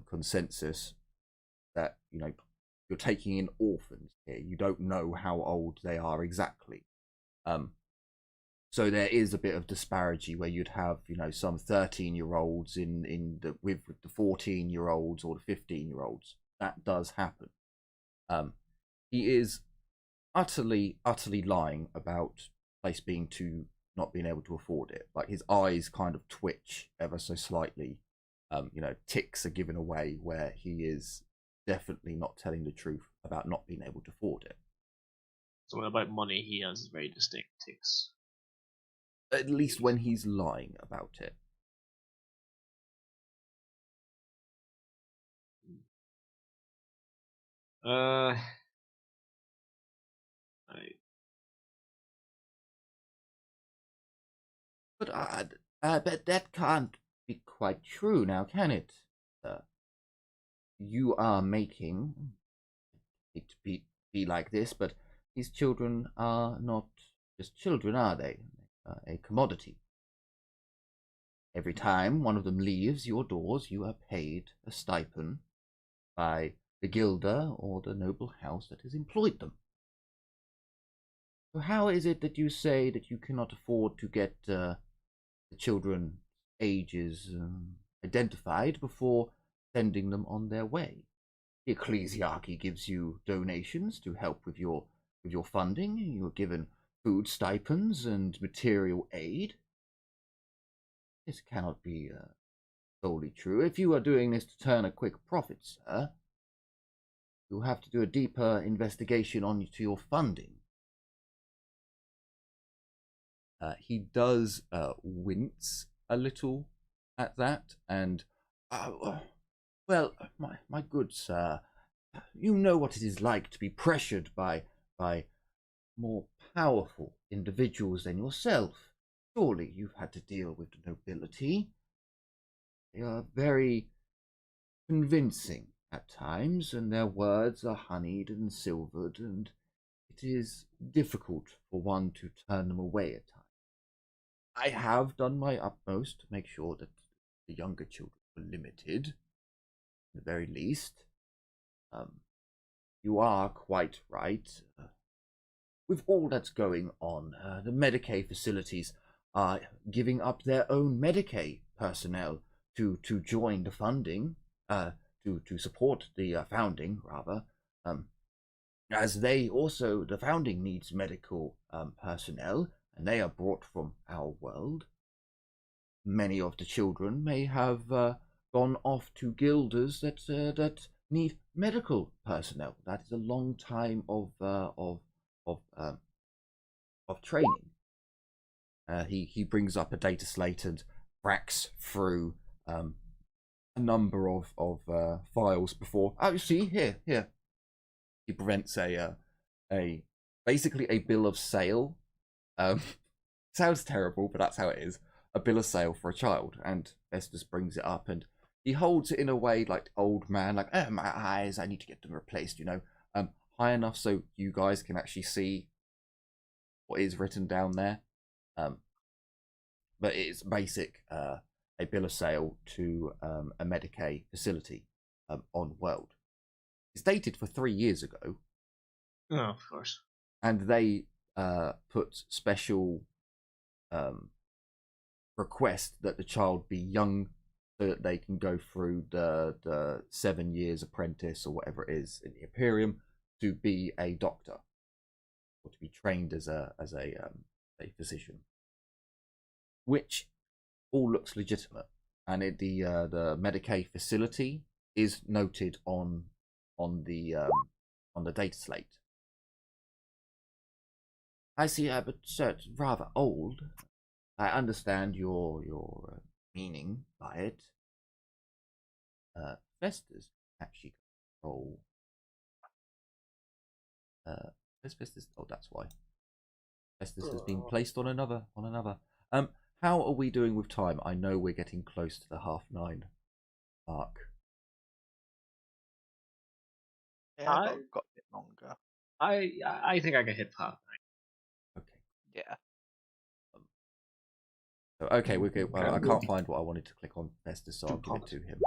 consensus that, you know, you're taking in orphans here. You don't know how old they are exactly. So there is a bit of disparity where you'd have, you know, some 13-year-olds with the 14-year-olds or the 15-year-olds. That does happen. He is utterly lying about place being not being able to afford it. Like, his eyes kind of twitch ever so slightly. You know, ticks are given away where he is definitely not telling the truth about not being able to afford it. So about money, he has very distinct ticks. At least when he's lying about it. But that can't be quite true now, can it? You are making it be like this, but these children are not just children, are they? A commodity. Every time one of them leaves your doors, you are paid a stipend by the guilder or the noble house that has employed them. So how is it that you say that you cannot afford to get the children's ages identified before sending them on their way? The Ecclesiarchy gives you donations to help with your funding. You are given food stipends and material aid. This cannot be solely true. If you are doing this to turn a quick profit, sir, you'll have to do a deeper investigation to your funding. He does wince a little at that, and well, my good sir, you know what it is like to be pressured by more powerful individuals than yourself. Surely you've had to deal with the nobility. They are very convincing at times, and their words are honeyed and silvered, and it is difficult for one to turn them away at times. I have done my utmost to make sure that the younger children were limited, at the very least. You are quite right. With all that's going on, the Medicaid facilities are giving up their own Medicaid personnel to join the funding, to support the founding, rather. As the founding needs medical personnel, and they are brought from our world. Many of the children may have gone off to guilders that need medical personnel. That is a long time of training. He brings up a data slate and racks through a number of files before. Oh, see here. He presents basically a bill of sale. Sounds terrible, but that's how it is. A bill of sale for a child, and Festus brings it up, and he holds it in a way like old man, like, oh, my eyes, I need to get them replaced, you know, high enough so you guys can actually see what is written down there. But it's basic, a bill of sale to a Medicaid facility on world. It's dated for 3 years ago. Oh, of course. And they put special request that the child be young so that they can go through the 7 years apprentice or whatever it is in the Imperium to be a doctor or to be trained as a physician, which all looks legitimate. And the Medicaid facility is noted on the data slate. I see, but sir, it's rather old. I understand your meaning by it. Festus actually control. Festus. Oh, that's why. Festus has been placed on another. How are we doing with time? I know we're getting close to the 9:30 mark. Yeah, got a bit longer. I think I can hit 9:30. Okay. Yeah. Okay, we're good. Well, I can't find what I wanted to click on Festus, so I'll give it to him.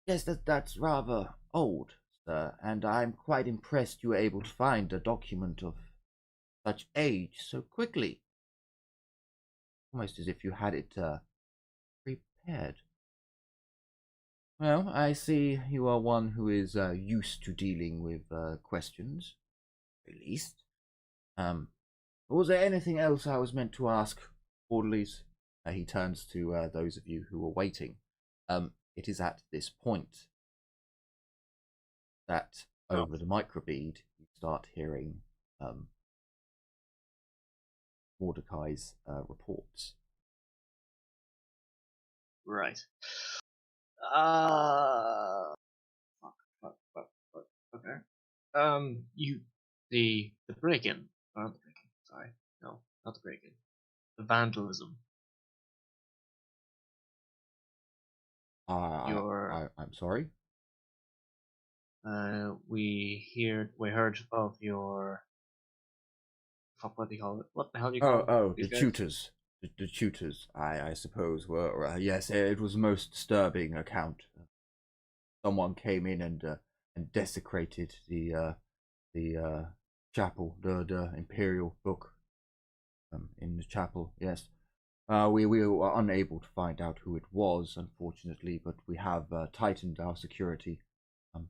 Yes, that's rather old, sir, and I'm quite impressed you were able to find a document of such age so quickly. Almost as if you had it prepared. Well, I see you are one who is used to dealing with questions, at least. Was there anything else I was meant to ask, orderlies? He turns to those of you who are waiting. It is at this point that over the microbead you start hearing Mordecai's reports. Right. Okay. The break-in. Not the break-in. Sorry. No, not the break-in. The vandalism. I'm sorry. We heard of your. Fuck, what do you call it? What the hell do you call it? Oh, the tutors. The tutors, I suppose, were yes. It was a most disturbing account. Someone came in and desecrated the chapel, the Imperial book in the chapel. Yes, we were unable to find out who it was, unfortunately, but we have tightened our security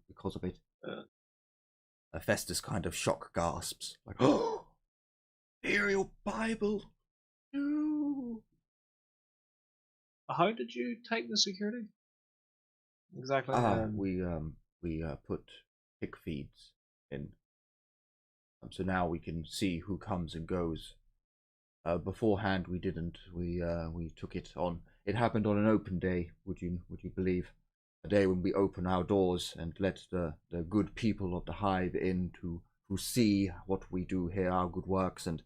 because of it. Festus kind of shock gasps, like, "Oh, Imperial Bible! No!" How did you tighten the security? Exactly. We put pick feeds in, so now we can see who comes and goes. Beforehand, we didn't. We took it on. It happened on an open day. Would you believe? A day when we open our doors and let the good people of the hive in to see what we do here, our good works, and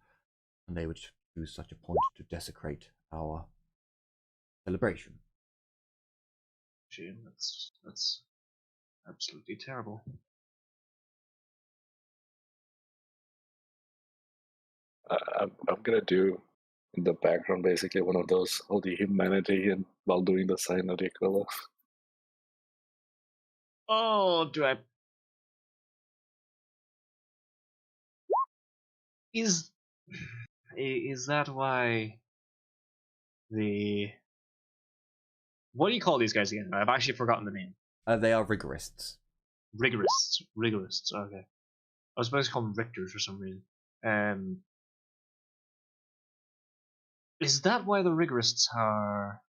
they would use such a point to desecrate our celebration. Shame. That's absolutely terrible. I'm gonna do in the background basically one of those all the humanity and while doing the sign of the Aquila. Oh, do I? Is that why the what do you call these guys again? I've actually forgotten the name. They are rigorists. Rigorists. Okay, I was supposed to call them Richters for some reason. Is that why the rigorists are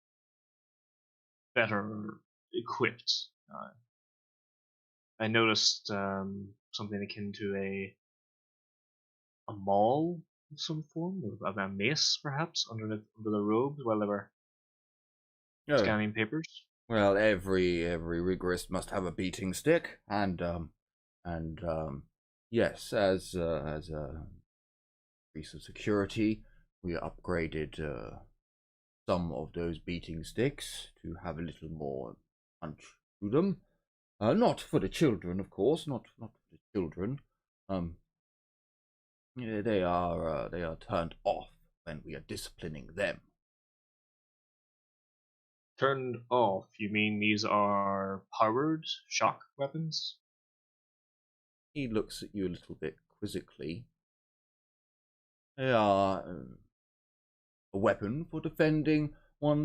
better equipped? I noticed something akin to a maul of some form, of a mace perhaps under the robes while they were scanning papers. Well, every rigorist must have a beating stick, and yes, as a piece of security, we upgraded some of those beating sticks to have a little more punch to them. Not for the children, of course, not for the children. Yeah, they are turned off when we are disciplining them. Turned off, you mean these are powered shock weapons? He looks at you a little bit quizzically. They are a weapon for defending